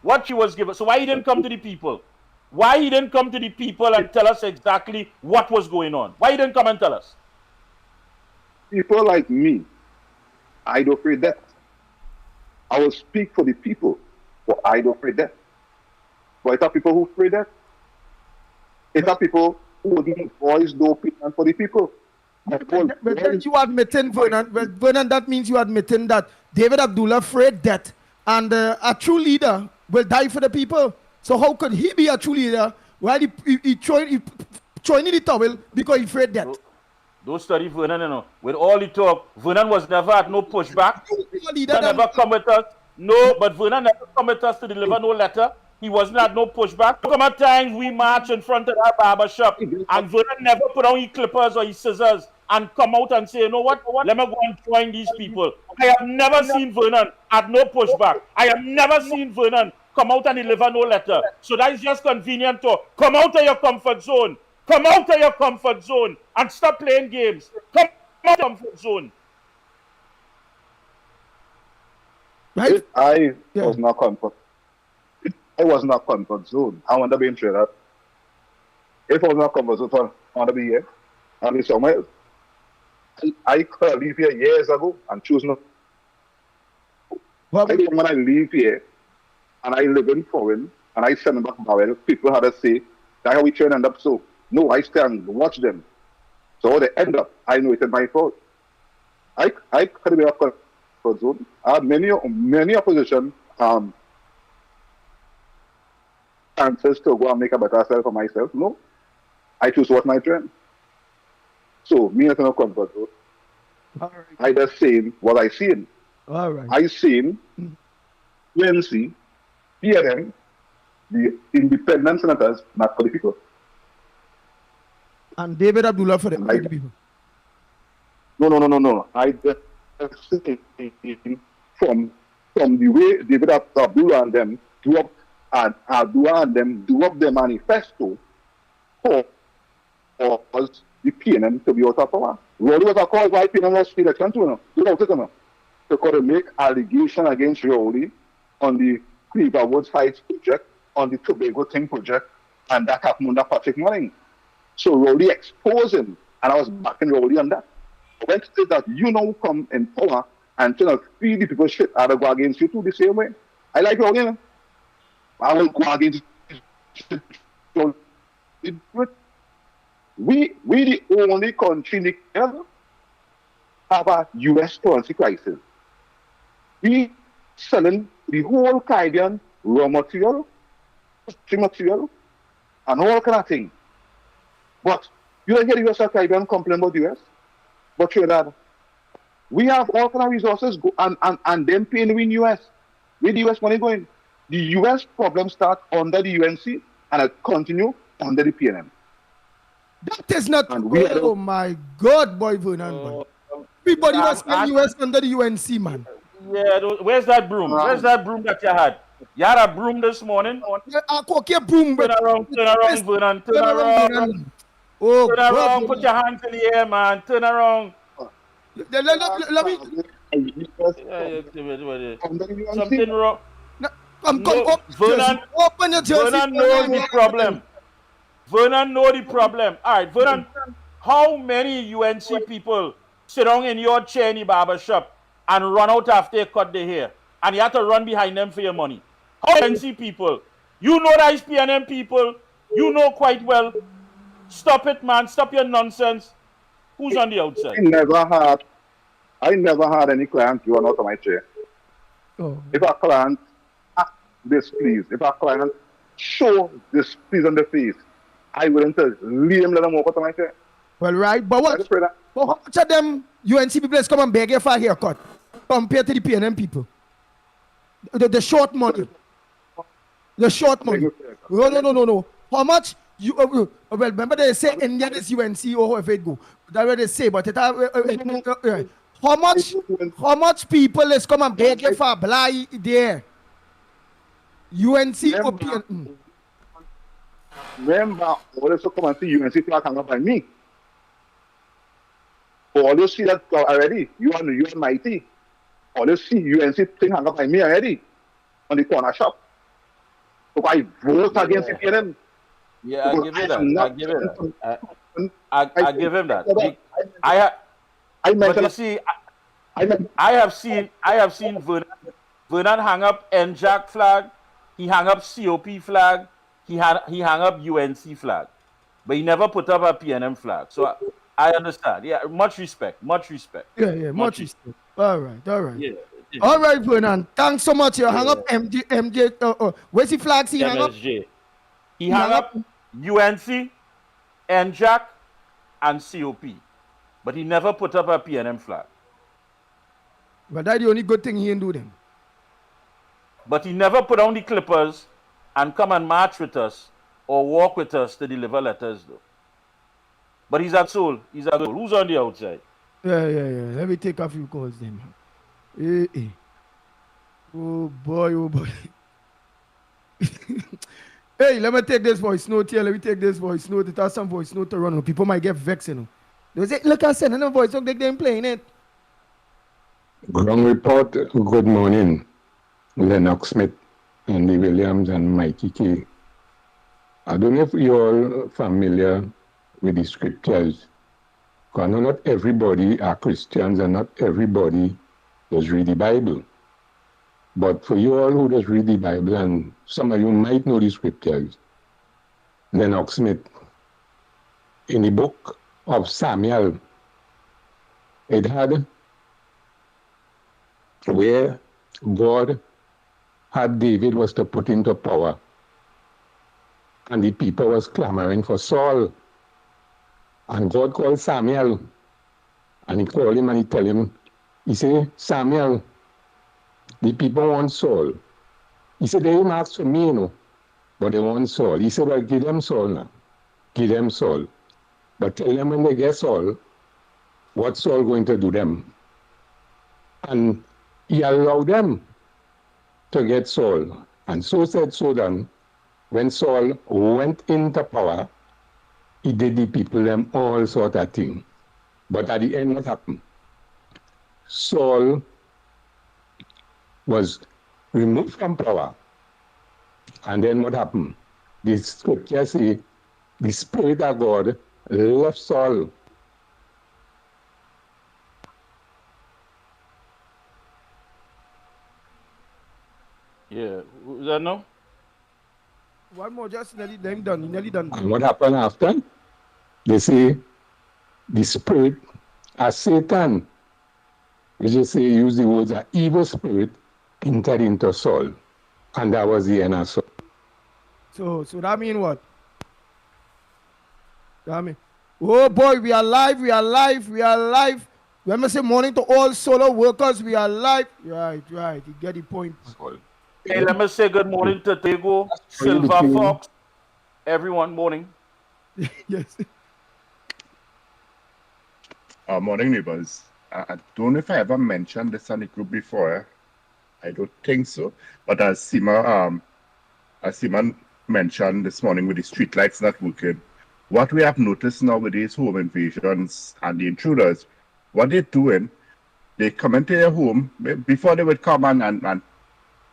What you was given. So why he didn't come to the people? Why he didn't come to the people and tell us exactly what was going on? Why he didn't come and tell us? People like me, I don't fear death. I will speak for the people, but I don't fear death. But it's people who fear death. It's people who wouldn't voice no opinion for the people. But then you admitting, Vernon, that means you admitting that David Abdullah feared death, and a true leader will die for the people. So how could he be a true leader while he joined the towel because he feared death? Don't study Vernon, With all the talk, Vernon was never at no pushback. Vernon never come with us. No, but Vernon never come with us to deliver no letter. He wasn't at no pushback. Look how many times we march in front of that barber shop and Vernon never put on his clippers or his scissors and come out and say, you know what, let me go and join these people. I have never seen Vernon at no pushback. I have never seen Vernon come out and deliver no letter. So that is just convenient to come out of your comfort zone. Come out of your comfort zone and stop playing games. Come out of your comfort zone. Right? If I Yeah. was not comfort, if I was not comfort zone, I want to be in Trinidad. If I was not comfort zone, I want to be here. I live somewhere else. I could have lived here years ago and choose not. But I think when I leave here and I live in foreign and I send back barrel, people had to say, that's how we try and end up so. No, I stand, watch them. So how they end up, I know it's my fault. I could be a comfort zone. I had many opposition chances to go and make a better self for myself. No, I choose what my trend. So me as a comfort zone. all right. I just saying what I seen. All right. I seen UNC, PNM, the independent senators, not for the people. And David Abdullah for the Right. people. No. I just seen from the way David Abdullah and them drew up and Abdullah and them drew up the manifesto for the PNM to be out of power. Rowley was a cause why PNM lost the election too, to make allegation against Rowley on the Cleaverwood Heights project, on the Tobago Thing project, and that happened on that Patrick morning. So Rowley exposed him, and I was backing Rowley on that. When it says that you now come in power and trying to feed the people shit, I'll go against you too the same way. I like Rowley, you know? I will go against you. We the only country in the world have a US currency crisis. We selling the whole Caribbean raw material, material, and all kind of thing. But you don't hear the US or Caribbean complain about the US. But Trinidad, we have all kind of resources and them paying in US. Where the US money going? The US problem start under the UNC and it continue under the PNM. That is not. And we are Oh my God, boy, Vernon. Boy. Everybody was in US under the UNC, man. Yeah, where's that broom? Where's that broom that you had? You had a broom this morning? Okay, boom. Turn around, Vernon. Turn around. Oh, Turn God, around, put your hands in the air, man. Turn around. Let me. Something wrong. Come, No, Vernon, open your jersey. Vernon knows the problem. Vernon know the problem. All right, Vernon, how many UNC people sit down in your chair in the barber shop and run out after they cut their hair? And you have to run behind them for your money. How many UNC people? You know that is PNM people. You know quite well. Stop it, man. Stop your nonsense. Who's on the outside? I never had any client run out of my chair. Oh. If a client act displeased, if a client show displeased on the face, I wouldn't leave him, let him walk out of my chair. Well, right, but what? But how much of them UNC people come and beg you for a haircut compared to the PNM people? The short money. The short money. No. How much? Well, remember they say India is UNC or however it go. That's what they say, but how much people is come and beg you for a blind there? UNC or PNM? Remember, all this come and see UNC flag hung up by me. All you see that already, you are mighty. All you see UNC thing hung up by me already on the corner shop. So I vote against the PNM. Yeah, I give him that. But you see, I have seen Vernon hang up NJAC flag. He hung up COP flag. He hung up UNC flag, but he never put up a PNM flag. So I understand. Yeah, much respect. Yeah, much respect. All right. Yeah. All right, Vernon. Thanks so much. You hung up MJ. Where's the flags he hung up? MSJ. He hung up UNC, NJAC, and COP, but he never put up a PNM flag. But that's the only good thing he didn't do then. But he never put on the clippers and come and march with us or walk with us to deliver letters, though. But he's a soul. He's a soul. Who's on the outside? Yeah. Let me take a few calls then. Eh. Oh boy. Hey, let me take this voice note here. Let me take this voice note. It has some voice note to run. People might get vexed, you know. They say, look, I send a voice note, they're playing it. Ground report, good morning. Lennox Smith, Andy Williams, and Mikey K. I don't know if you're familiar with the scriptures. Because not everybody are Christians and not everybody does read the Bible. But for you all who does read the Bible, and some of you might know the scriptures, Lennox Smith, in the book of Samuel, it had where God had David was to put into power. And the people was clamoring for Saul. And God called Samuel. And he called him and he tell him, he said, Samuel, the people want Saul. He said, they didn't ask for me, you know, but they want Saul. He said, well, give them Saul now. Give them Saul. But tell them when they get Saul, what's Saul going to do them? And he allowed them to get Saul. And so said, so done. When Saul went into power, he did the people them all sort of thing. But at the end, what happened? Saul was removed from power. And then what happened? The scripture say, the Spirit of God left Saul. Yeah. Is that no? One more, just nearly done. Nearly done. And what happened after? They say, the Spirit as Satan, which is say, use the words, an evil spirit entered into Saul. And that was the end of Saul. So that mean what? That mean, oh boy, we are live. When we say morning to all solo workers, we are live. Right. You get the point. Hey, let me say good morning to Tego, Silver Fox, everyone, morning. Yes. Morning, neighbors. I don't know if I ever mentioned this on the group before. I don't think so. But as Seema mentioned this morning with the street lights not working, what we have noticed now with these home invasions and the intruders, what they're doing, they come into your home before they would come and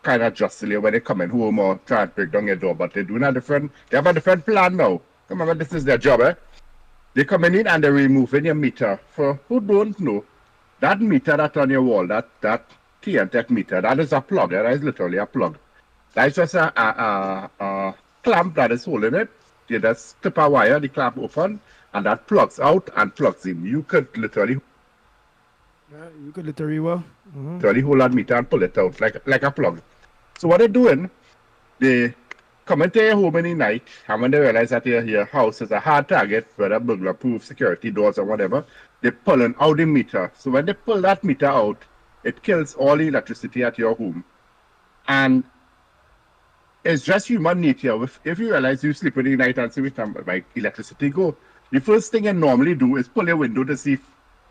kind of justly when they come in home or try and break down your door, but they have a different plan now. Remember, this is their job, eh? They coming in and they're removing your meter. For who don't know, that meter that's on your wall, that TNTech meter, that is a plug. That is literally a plug. That's just a clamp that is holding it. You just clip a wire, the clamp open, and that plugs out and plugs in. You could literally literally hold that meter and pull it out like a plug. So what they're doing, they come into your home in the night, and when they realize that your house is a hard target, whether burglar-proof, security doors or whatever, they're pulling out the meter. So when they pull that meter out, it kills all the electricity at your home. And it's just human nature. If you realize you sleep in the night and see which time like electricity go, the first thing you normally do is pull your window to see if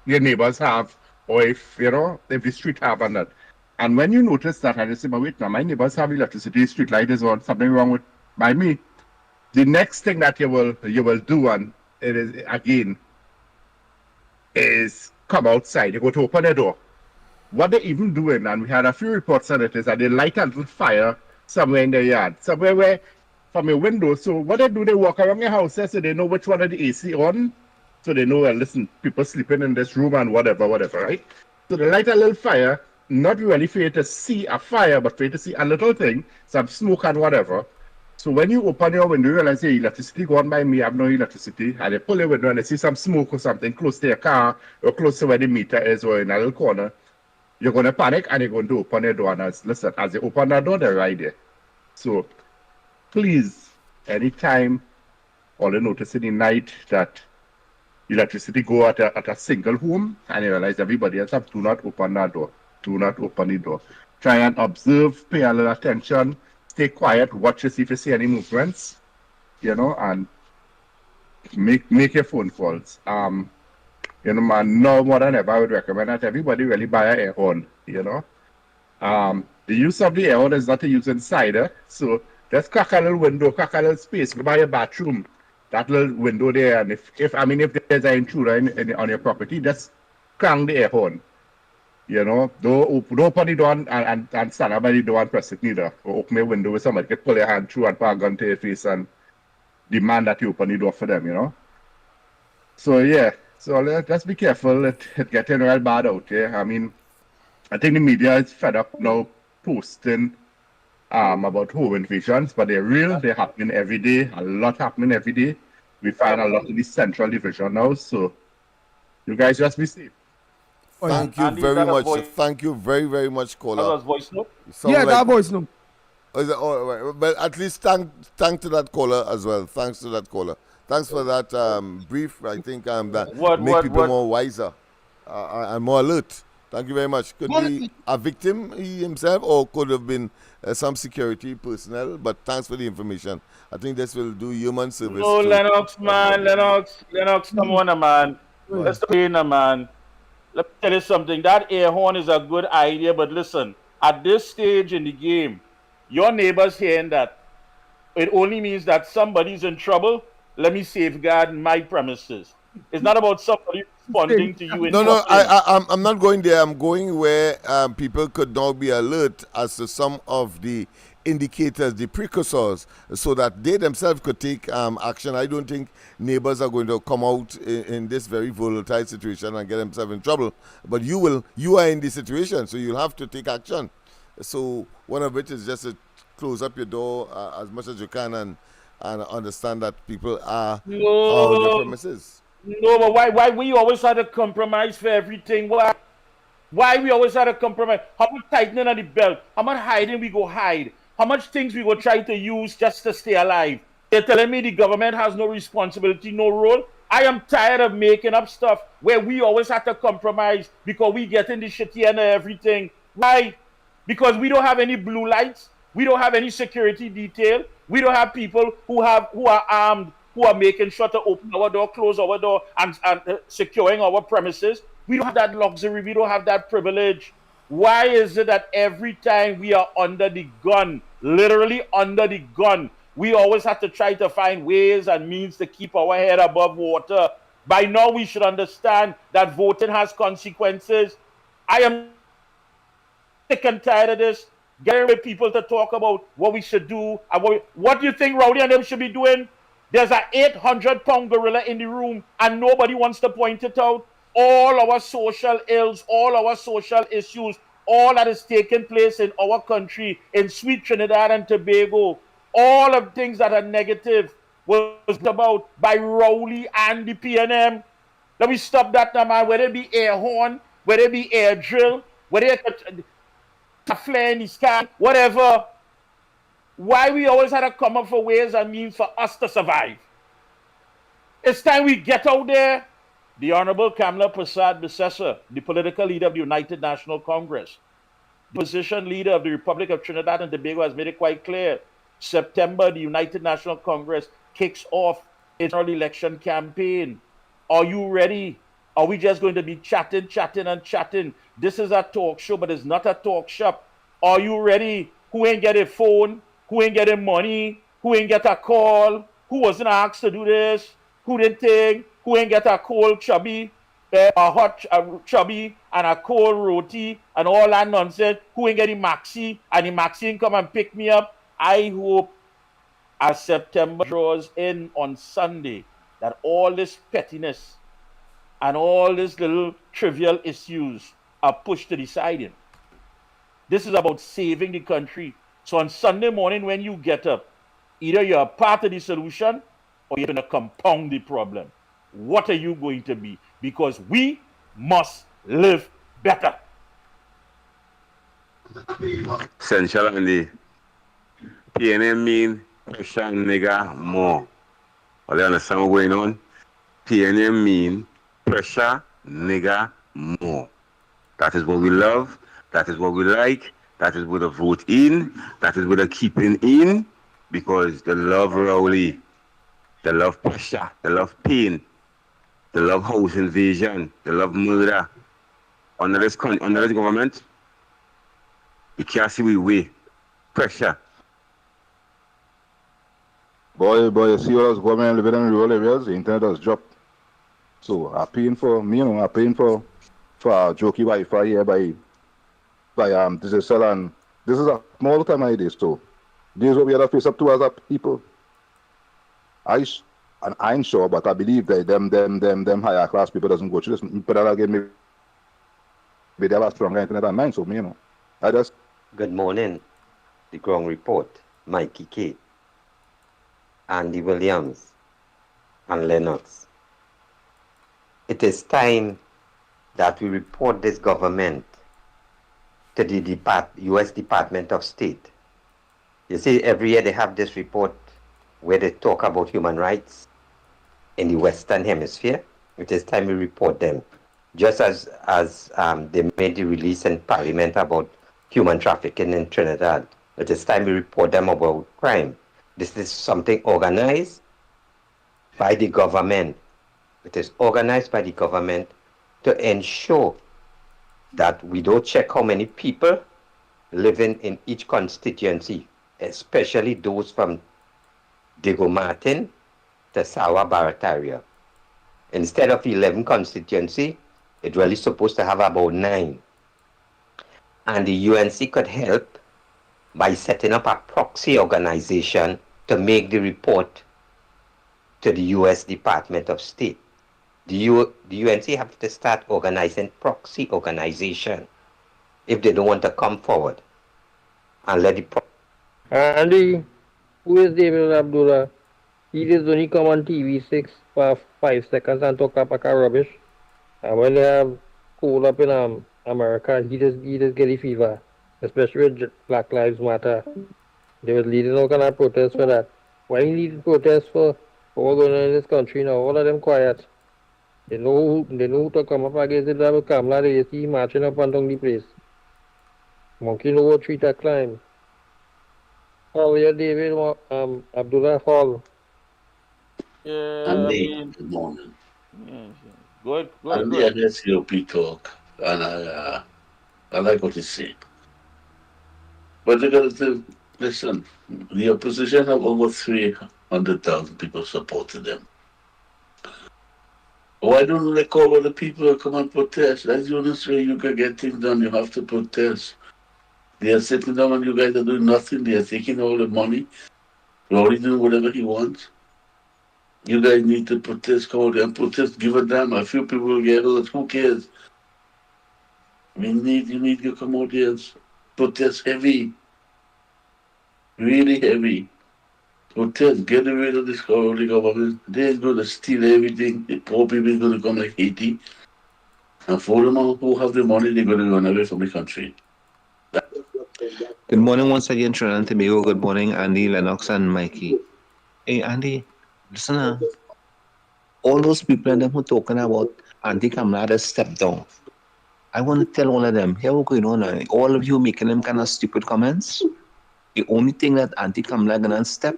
your neighbors have, or if the street have or not. And when you notice that, and you say, but wait, now my neighbors have electricity, street light is on, something wrong with by me. The next thing that you will do, and it is again, is come outside. You go to open the door. What they even doing, and we had a few reports on it, is that they light a little fire somewhere in the yard, somewhere where from your window. So what they do, they walk around your house so they know which one of the AC on. So they know, well, listen, people sleeping in this room and whatever, right? So they light a little fire, not really for you to see a fire, but for you to see a little thing, some smoke and whatever. So when you open your window, you realize, hey, electricity going by me, I have no electricity, and they pull your window and they see some smoke or something close to your car, or close to where the meter is, or in a little corner, you're going to panic and you're going to open your door. And as you open that door, they're right there. So please, anytime, or you notice in the night that electricity go at a single home, and you realize everybody else have, do not open that door. Do not open the door. Try and observe, pay a little attention, stay quiet, watch to see if you see any movements, and make your phone calls. Man, now more than ever, I would recommend that everybody really buy an air horn, The use of the air horn is not to use inside, so just crack a little window, crack a little space, go by your bathroom, that little window there, and if there's an intruder on your property, just crank the air horn. Don't open the door and stand up by the door and press it neither. Or open a window where somebody can pull your hand through and put a gun to your face and demand that you open the door for them, So yeah, so let's be careful. It getting real bad out here. I think the media is fed up now posting about home invasions, but they're real, they're happening every day, a lot happening every day. We find a lot in the central division now, so you guys just be safe. Thank you Andy, is very that a much. voice? Thank you very, very much, That caller. was voice note? Yeah, that voice no. But at least thank to that caller as well. Thanks to that caller. Thanks for that brief. I think that make people more wiser and more alert. Thank you very much. Could be a victim he himself, or could have been some security personnel. But thanks for the information. I think this will do human service. No, Lennox, man. Lennox, come on, man. Let's play, man. Let me tell you something. That air horn is a good idea, but listen, at this stage in the game, your neighbors hearing that, it only means that somebody's in trouble. Let me safeguard my premises. It's not about somebody responding to you. No, I'm not going there. I'm going where people could now be alert as to some of the indicators, the precursors, so that they themselves could take action. I don't think neighbors are going to come out in this very volatile situation and get themselves in trouble. But you are in the situation, so you'll have to take action. So one of it is just to close up your door as much as you can and understand that people are on your premises. No, but why we always had to compromise for everything? Why we always had to compromise? How much tightening on the belt? How much hiding we go hide? How much things we go try to use just to stay alive? They're telling me the government has no responsibility, no role. I am tired of making up stuff where we always have to compromise because we get in the shitty end of everything. Why? Because we don't have any blue lights. We don't have any security detail. We don't have people who are armed, who are making sure to open our door, close our door, and securing our premises. We don't have that luxury. We don't have that privilege. Why is it that every time we are under the gun, literally under the gun, we always have to try to find ways and means to keep our head above water? By now, we should understand that voting has consequences. I am sick and tired of this. Getting with people to talk about what we should do. And what do you think Rowdy and them should be doing? There's an 800-pound gorilla in the room and nobody wants to point it out. All our social ills, all our social issues, all that is taking place in our country, in sweet Trinidad and Tobago, all of things that are negative was about by Rowley and the PNM. Let me stop that now, man. Whether it be air horn, whether it be air drill, whether it a flare in the sky, whatever. Why we always had to come up for ways and means for us to survive? It's time we get out there. The Honorable Kamala Prasad Bissessa, the political leader of the United National Congress, the opposition leader of the Republic of Trinidad and Tobago, has made it quite clear. September, the United National Congress kicks off its early election campaign. Are you ready? Are we just going to be chatting? This is a talk show, but it's not a talk shop. Are you ready? Who ain't get a phone? Who ain't getting money? Who ain't get a call? Who wasn't asked to do this? Who didn't think? Who ain't get a cold chubby, a hot chubby, and a cold roti, and all that nonsense? Who ain't getting maxi, and the maxi ain't come and pick me up? I hope as September draws in on Sunday that all this pettiness and all these little trivial issues are pushed to the side. This is about saving the country. So on Sunday morning when you get up, either you're a part of the solution or you're going to compound the problem. What are you going to be? Because we must live better. Essential and the PNM mean pressure nigga more. Well, you understand what's going on? PNM mean pressure nigga more. That is what we love. That is what we like. that is with a vote in, that is with a keeping in, because they love Rowley, they love pressure, they love pain, they love house invasion, they love murder. Under this government, we can't see we way. Pressure. Boy, you see what us government living in rural areas, the internet has dropped. So I'm paying for jokey Wi-Fi here by Digital, and this is a small time I did, so this is what we have to face up to as a people. And I'm sure, but I believe that them higher class people doesn't go through this. But again, maybe they have a stronger internet than mine, so I just Good morning, the Ground Report, Mikey K, Andy Williams, and Lennox. It is time that we report this government to the U.S. Department of State. You see, every year they have this report where they talk about human rights in the Western Hemisphere. It is time we report them. Just as they made the release in Parliament about human trafficking in Trinidad, it is time we report them about crime. This is something organized by the government. It is organized by the government to ensure that we don't check how many people living in each constituency, especially those from Diego Martin to Sawa Barataria. Instead of 11 constituency, it really supposed to have about 9. And the UNC could help by setting up a proxy organization to make the report to the US Department of State. The UNC have to start organizing proxy organization if they don't want to come forward and let the Andy, who is David Abdullah? He just only come on TV 5 seconds and talk up a rubbish. And when they have cold up in America, he just get a fever, especially with Black Lives Matter. They was leading all kind of protests for that. Why he leading protests for all going on in this country now? All of them quiet. They know who to come up against the level Kamala. They see marching up and down the place. Monkey know what treat that climb. Hall, yeah, David, Abdullah Hall. Yeah, I Andy, mean, good morning. yes, yes. Good, good, Andy, I good. guess your talk, and I like what you say. But you got to listen. The opposition have over 300,000 people supporting them. Why don't they call other people to come and protest? That's the only way you can get things done. You have to protest. They are sitting down and you guys are doing nothing. They are taking all the money. Rolling doing whatever he wants. You guys need to protest, come out and protest, give a damn. A few people will get hurt. Who cares? You need to come out here and protest heavy. Really heavy. Protest, get rid of this cowardly government. They're going to steal everything. The poor people are going to come like Haiti. And for them who have the money, they're going to run away from the country. Good morning once again, Trinidad and Tobago. Good morning, Andy, Lennox, and Mikey. Hey, Andy, listen, all those people and them who talking about anti-Kamala step down. I want to tell all of them, here what's going on. All of you making them kind of stupid comments. The only thing that anti-Kamala gonna step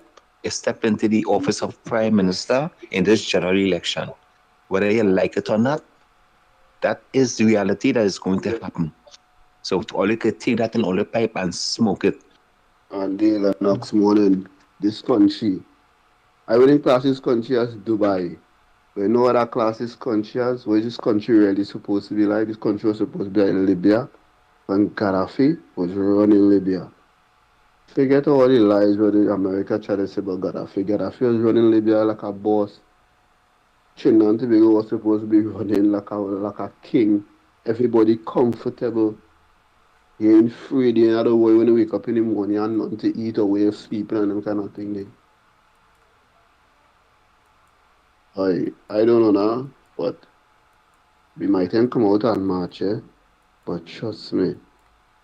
into the office of Prime Minister in this general election. Whether you like it or not, that is the reality that is going to happen. So all you could take that in all the pipe and smoke it. And they LENNOX morning, this country. I wouldn't class this country as Dubai. But no other class this country as what is this country really supposed to be like? This country was supposed to be like Libya and Gaddafi was running Libya. Forget all the lies what the America tried to say about Gaddafi. Gaddafi was running Libya like a boss. Trinidad and Tobago was supposed to be running like a king. Everybody comfortable. You ain't free, you ain't the way when you wake up in the morning and nothing to eat or way of sleeping and them kind of thing. I don't know now, but we might then come out and march, but trust me,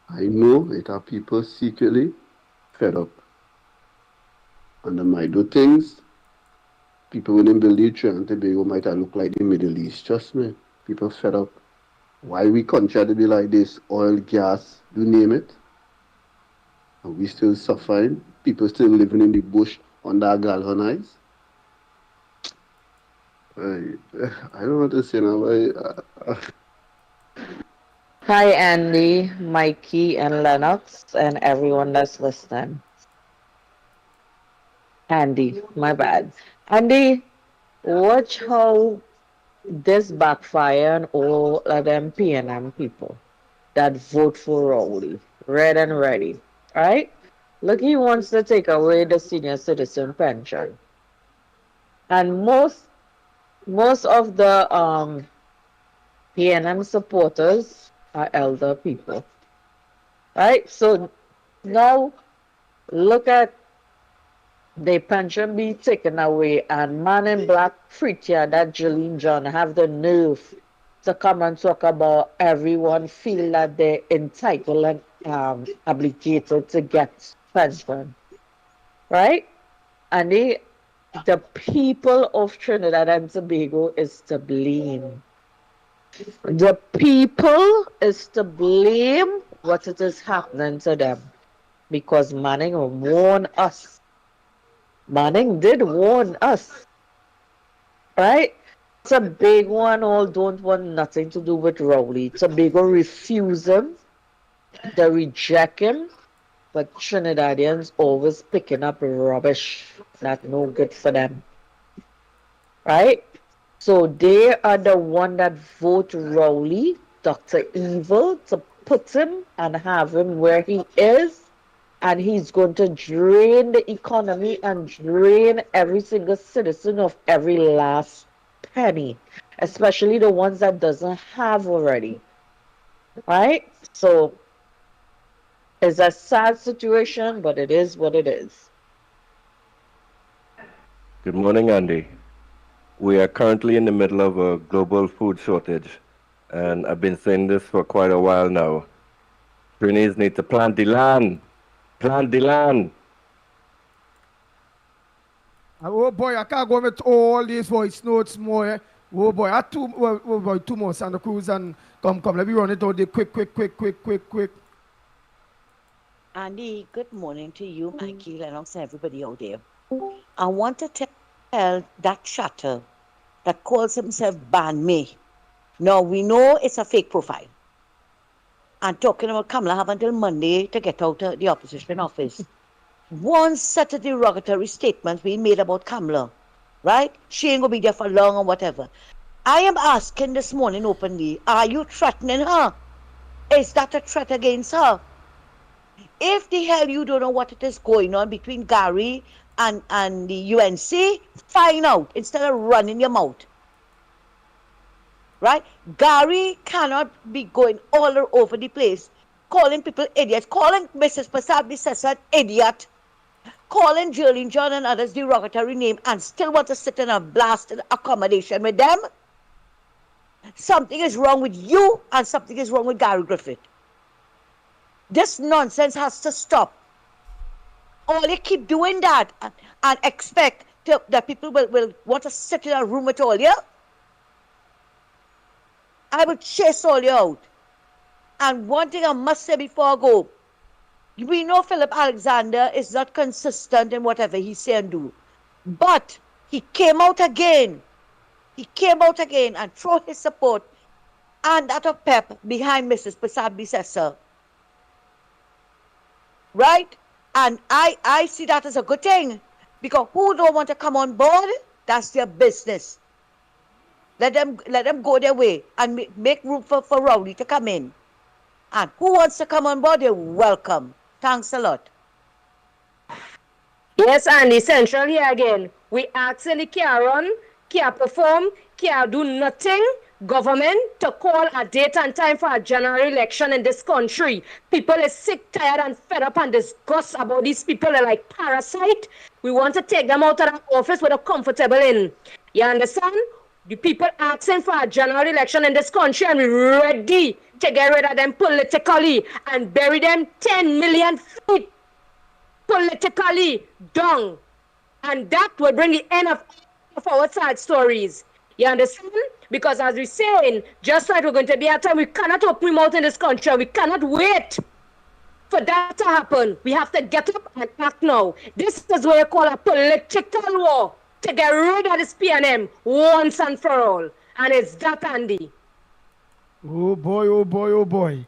I know it are people secretly fed up. And they might do things, people wouldn't believe Trinidad and Tobago might have look like the Middle East. Trust me, people fed up. Why we country to be like this? Oil, gas, you name it. And we still suffering. People still living in the bush under galvanized. I don't know what to say now. Hi, Andy, Mikey, and Lennox, and everyone that's listening. Andy, my bad. Andy, watch how this backfire on all of them PNM people that vote for Rowley, red and ready, right? Look, he wants to take away the senior citizen pension, and most of the PNM supporters are elder people, right? So now look at the pension be taken away, and man in black preacher that Jillian John have the nerve to come and talk about everyone feel that they're entitled and obligated to get pension, right? And the people of Trinidad and Tobago is to blame. The people is to blame what it is happening to them because Manning warned us. Manning did warn us, right? It's a big one. All don't want nothing to do with Rowley. Tobago refuse him. They reject him. But Trinidadians always picking up rubbish. Not no good for them, right? So they are the one that vote Rowley, Dr. Evil, to put him and have him where he is. And he's going to drain the economy and drain every single citizen of every last penny, especially the ones that doesn't have already, right? So it's a sad situation, but it is what it is. Good morning, Andy. We are currently in the middle of a global food shortage, and I've been saying this for quite a while now. Trainees need to plant the land. Plant the land. Oh boy, I can't go with all these voice notes more. Oh boy, I oh boy, 2 more Santa Cruz and come, let me run it out there quick. Andy, good morning to you, Mikey, Lennox, and everybody out there. I want to tell that chatter that calls himself Ban Me. Now, we know it's a fake profile. And talking about Kamala have until Monday to get out of the opposition office. One set of derogatory statements being made about Kamala, right? She ain't gonna be there for long or whatever. I am asking this morning openly, are you threatening her? Is that a threat against her? If the hell you don't know what it is going on between Gary and the UNC, find out instead of running your mouth. Right? Gary cannot be going all over the place, calling people idiots, calling Mrs. Pasabdi an idiot, calling Jillian John and others derogatory name, and still want to sit in a blasted accommodation with them. Something is wrong with you, and something is wrong with Gary Griffith. This nonsense has to stop. Or you keep doing that and expect that people will want to sit in a room with all you. I will chase all you out. And one thing I must say before I go, we know Philip Alexander is not consistent in whatever he say and do. But he came out again. He came out again and threw his support and that of pep behind Mrs. Pasab Bissessar. Right? And I see that as a good thing. Because who don't want to come on board, that's their business. Let them go their way and make room for Rowley to come in. And who wants to come on board, they're welcome. Thanks a lot. Yes, and essentially again, we actually can't run, can't perform, can't do nothing. Government to call a date and time for a general election in this country. People are sick, tired, and fed up and disgust about these people are like parasite. We want to take them out of the office with a comfortable in. You understand? The people asking for a general election in this country and we're ready to get rid of them politically and bury them 10 million feet politically down. And that will bring the end of our sad stories. You understand? Because as we're saying, just like we're going to be at time, we cannot open mouth in this country. We cannot wait For that to happen, we have to get up and act now. This is what you call a political war to get rid of this PNM once and for all. And it's that, Andy. Oh boy, oh boy, oh boy.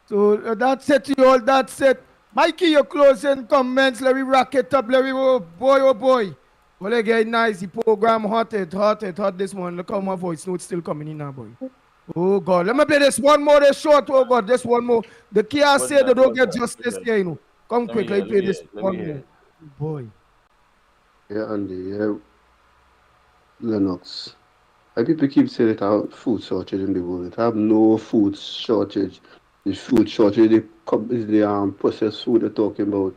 So that's it, you all. That's it. Mikey, your closing comments. Let me rock it up. Let me, oh boy, oh boy. Well, again, nice. The program hot this morning. Look how my voice note still coming in now, boy. Oh God. Let me play this one more, this short. Oh God, this one more. The Kia What's say they that? don't What's get that? justice here, you know. Come quick, let me Let play me hear this it. Let me one hear more. it. Boy. Yeah, Andy, yeah, Lennox. I people keep saying it have food shortage in the world. It have no food shortage. The food shortage is the processed food they're talking about.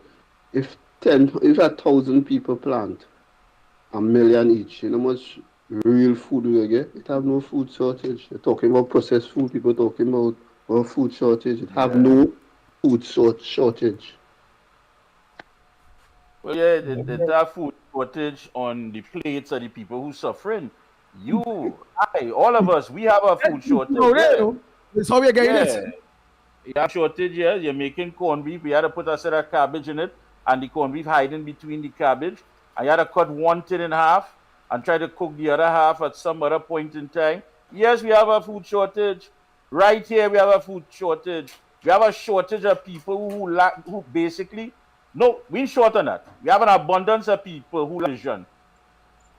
If 1,000 people plant a million each, you know how much real food we get? It have no food shortage. You're talking about processed food, people talking about food shortage. It have Yeah. no food shortage. Well, yeah, the have food shortage on the plates of the people who suffering. You, I, all of us, we have a food shortage. No, there, you Yeah, know. That's how we're getting yeah. it. You have shortage, yeah. You're making corned beef. We had to put a set of cabbage in it, and the corned beef hiding between the cabbage. And you had to cut one tin in half and try to cook the other half at some other point in time. Yes, we have a food shortage. Right here, we have a food shortage. We have a shortage of people who lack, who basically, no, we ain't short on that. We have an abundance of people who lack vision,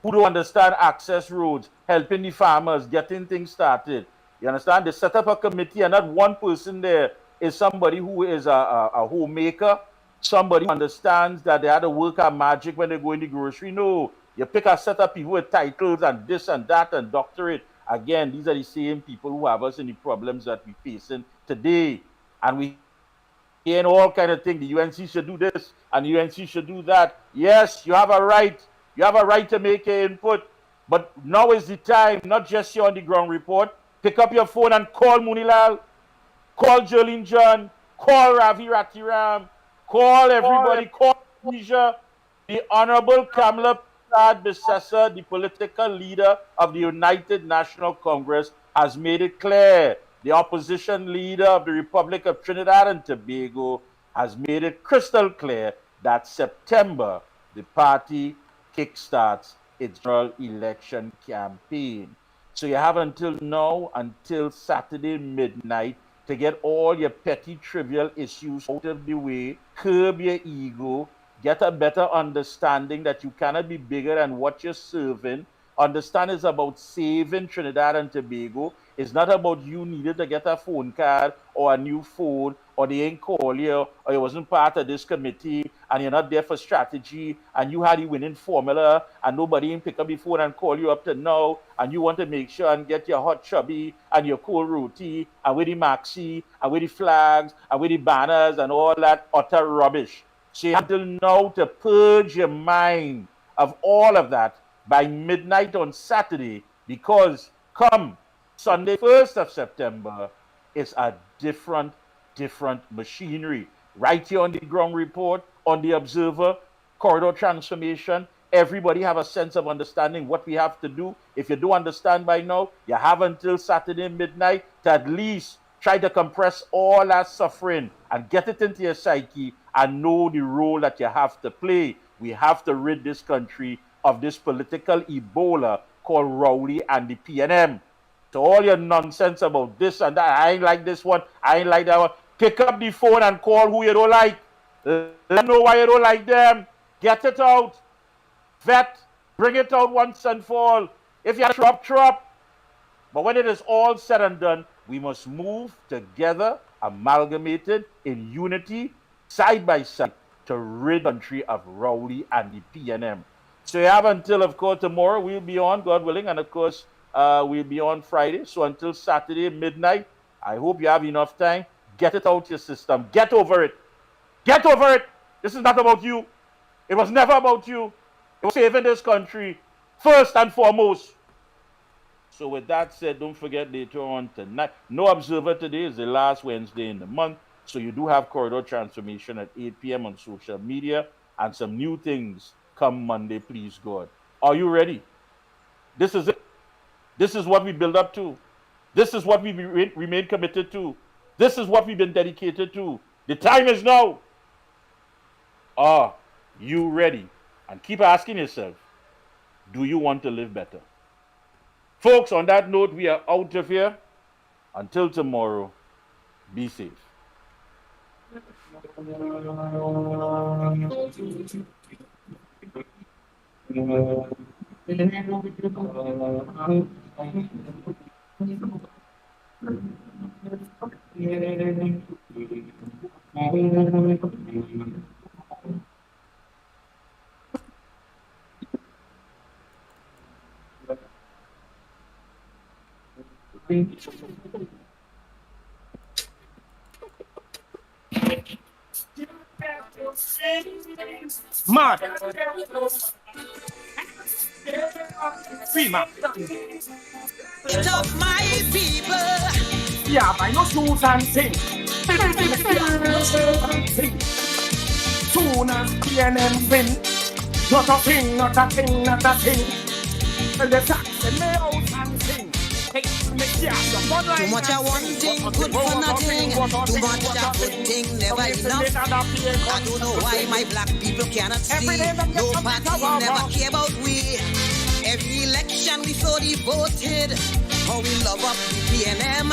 who don't understand access roads, helping the farmers, getting things started. You understand? They set up a committee, and not one person there is somebody who is a homemaker, somebody who understands that they had to work at magic when they go in the grocery. No, you pick a set of people with titles and this and that and doctorate. Again, these are the same people who have us in the problems that we're facing today. And we hearing all kind of things. The UNC should do this and the UNC should do that. Yes, you have a right. You have a right to make your input. But now is the time, not just your on the ground report. Pick up your phone and call Munilal, call Jolene John, call Ravi Ratiram, call everybody, call Asia, the Honorable Kamala Prasad Bissessa, the political leader of the United National Congress, has made it clear. The opposition leader of the Republic of Trinidad and Tobago has made it crystal clear that September, the party kickstarts its general election campaign. So you have until now, until Saturday midnight, to get all your petty trivial issues out of the way, curb your ego, get a better understanding that you cannot be bigger than what you're serving. Understand it's about saving Trinidad and Tobago. It's not about you needed to get a phone card or a new phone, or they ain't call you, or you wasn't part of this committee, and you're not there for strategy, and you had the winning formula, and nobody ain't pick up the phone and call you up to now, and you want to make sure and get your hot chubby and your cold roti, and with the maxi, and with the flags, and with the banners, and all that utter rubbish. So you have till now to purge your mind of all of that by midnight on Saturday, because come Sunday, 1st of September, it's a different machinery. Right here on the ground report, on the observer, corridor transformation, everybody have a sense of understanding what we have to do. If you do understand by now, you have until Saturday midnight to at least try to compress all that suffering and get it into your psyche and know the role that you have to play. We have to rid this country of this political Ebola called Rowley and the PNM. So all your nonsense about this and that, I ain't like this one, I ain't like that one. Pick up the phone and call who you don't like. Let them know why you don't like them. Get it out. Vet. Bring it out once and for all. If you trap. But when it is all said and done, we must move together, amalgamated in unity, side by side, to rid the country of Rowley and the PNM. So you have until, of course, tomorrow we'll be on, God willing, and of course, we'll be on Friday. So until Saturday midnight, I hope you have enough time. Get it out your system. Get over it. Get over it. This is not about you. It was never about you. It was saving this country first and foremost. So with that said, don't forget later on tonight, no observer today is the last Wednesday in the month. So you do have corridor transformation at 8 p.m. on social media, and some new things come Monday, please God. Are you ready? This is it. This is what we build up to. This is what we remain committed to. This is what we've been dedicated to. The time is now. Are you ready? And keep asking yourself, do you want to live better? Folks, on that note, we are out of here. Until tomorrow, be safe. Mad. Prima. It of my people. Yeah, by no shoes and sing. Soon as PNM win, not a thing, not a thing, not a thing. And the sax in the house and sing. Too much of one thing, good for nothing. Too much of good thing, never enough. I don't know why my black people cannot see. No party never care about we. Every election we so devoted. How we love up the PNM.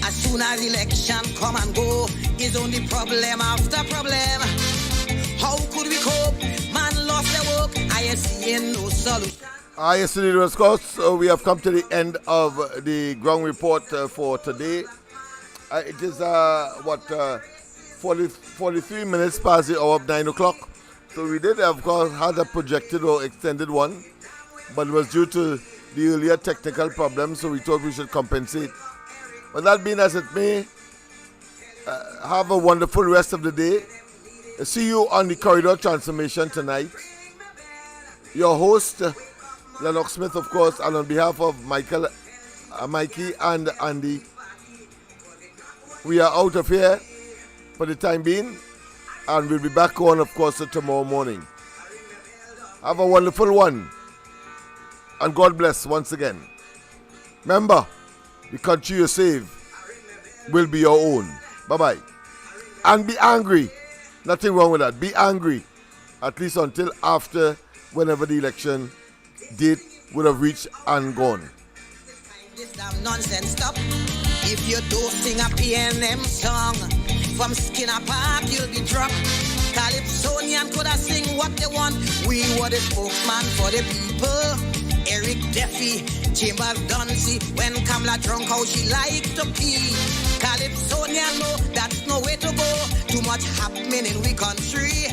As soon as election come and go, is only problem after problem. How could we cope? Man lost their work. I see no solution. Yes, indeed, of course. We have come to the end of the ground report for today. It is 43 minutes past the hour of 9 o'clock. So we did, of course, had a projected or extended one, but it was due to the earlier technical problems, so we thought we should compensate. But that being as it may, have a wonderful rest of the day. See you on the corridor transformation tonight. Your host, LENNOX Smith, of course, and on behalf of Mikey and Andy, we are out of here for the time being, and we'll be back on, of course, tomorrow morning. Have a wonderful one, and God bless once again. Remember, the country you save will be your own. Bye-bye. And be angry. Nothing wrong with that. Be angry, at least until after, whenever the election date would have reached and gone. This damn nonsense stop. If you don't sing a PNM song, from Skinner Park you'll be dropped. Calypsonian could have sing what they want. We were the spokesman for the people. Eric Duffy, Chambers Dunsey, when Kamala drunk how she liked to pee. Calypsonian no, that's no way to go. Too much happening in we country.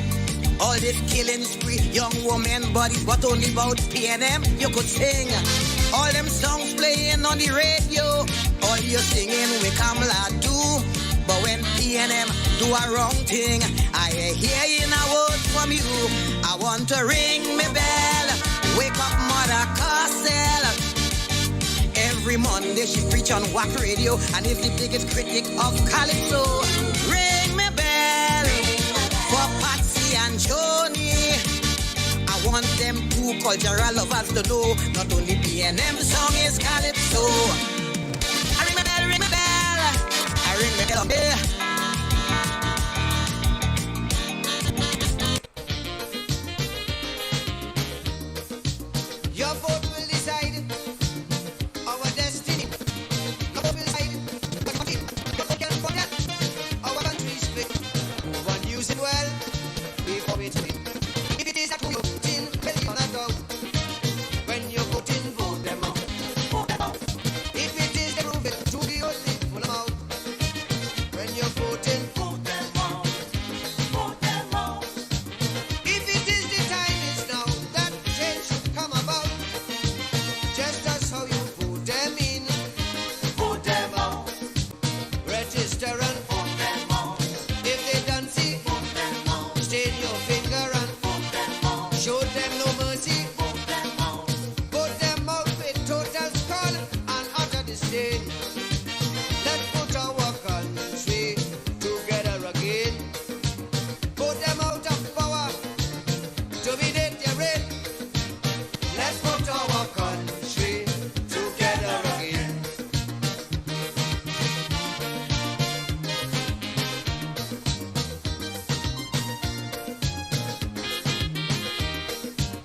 All this killing spree, young woman bodies, but only about PNM you could sing. All them songs playing on the radio, all you singing we Kamala do. But when PNM do a wrong thing, I hear in a word from you. I want to ring me bell, wake up Mother Castle. Every Monday she preach on WAC radio, and is the biggest critic of Calypso. Ring me bell for Patsy and Joni. I want them two cultural lovers to know, not only PNM song is Calypso. I ring my bell, ring my bell. I ring my bell, yeah. Your voice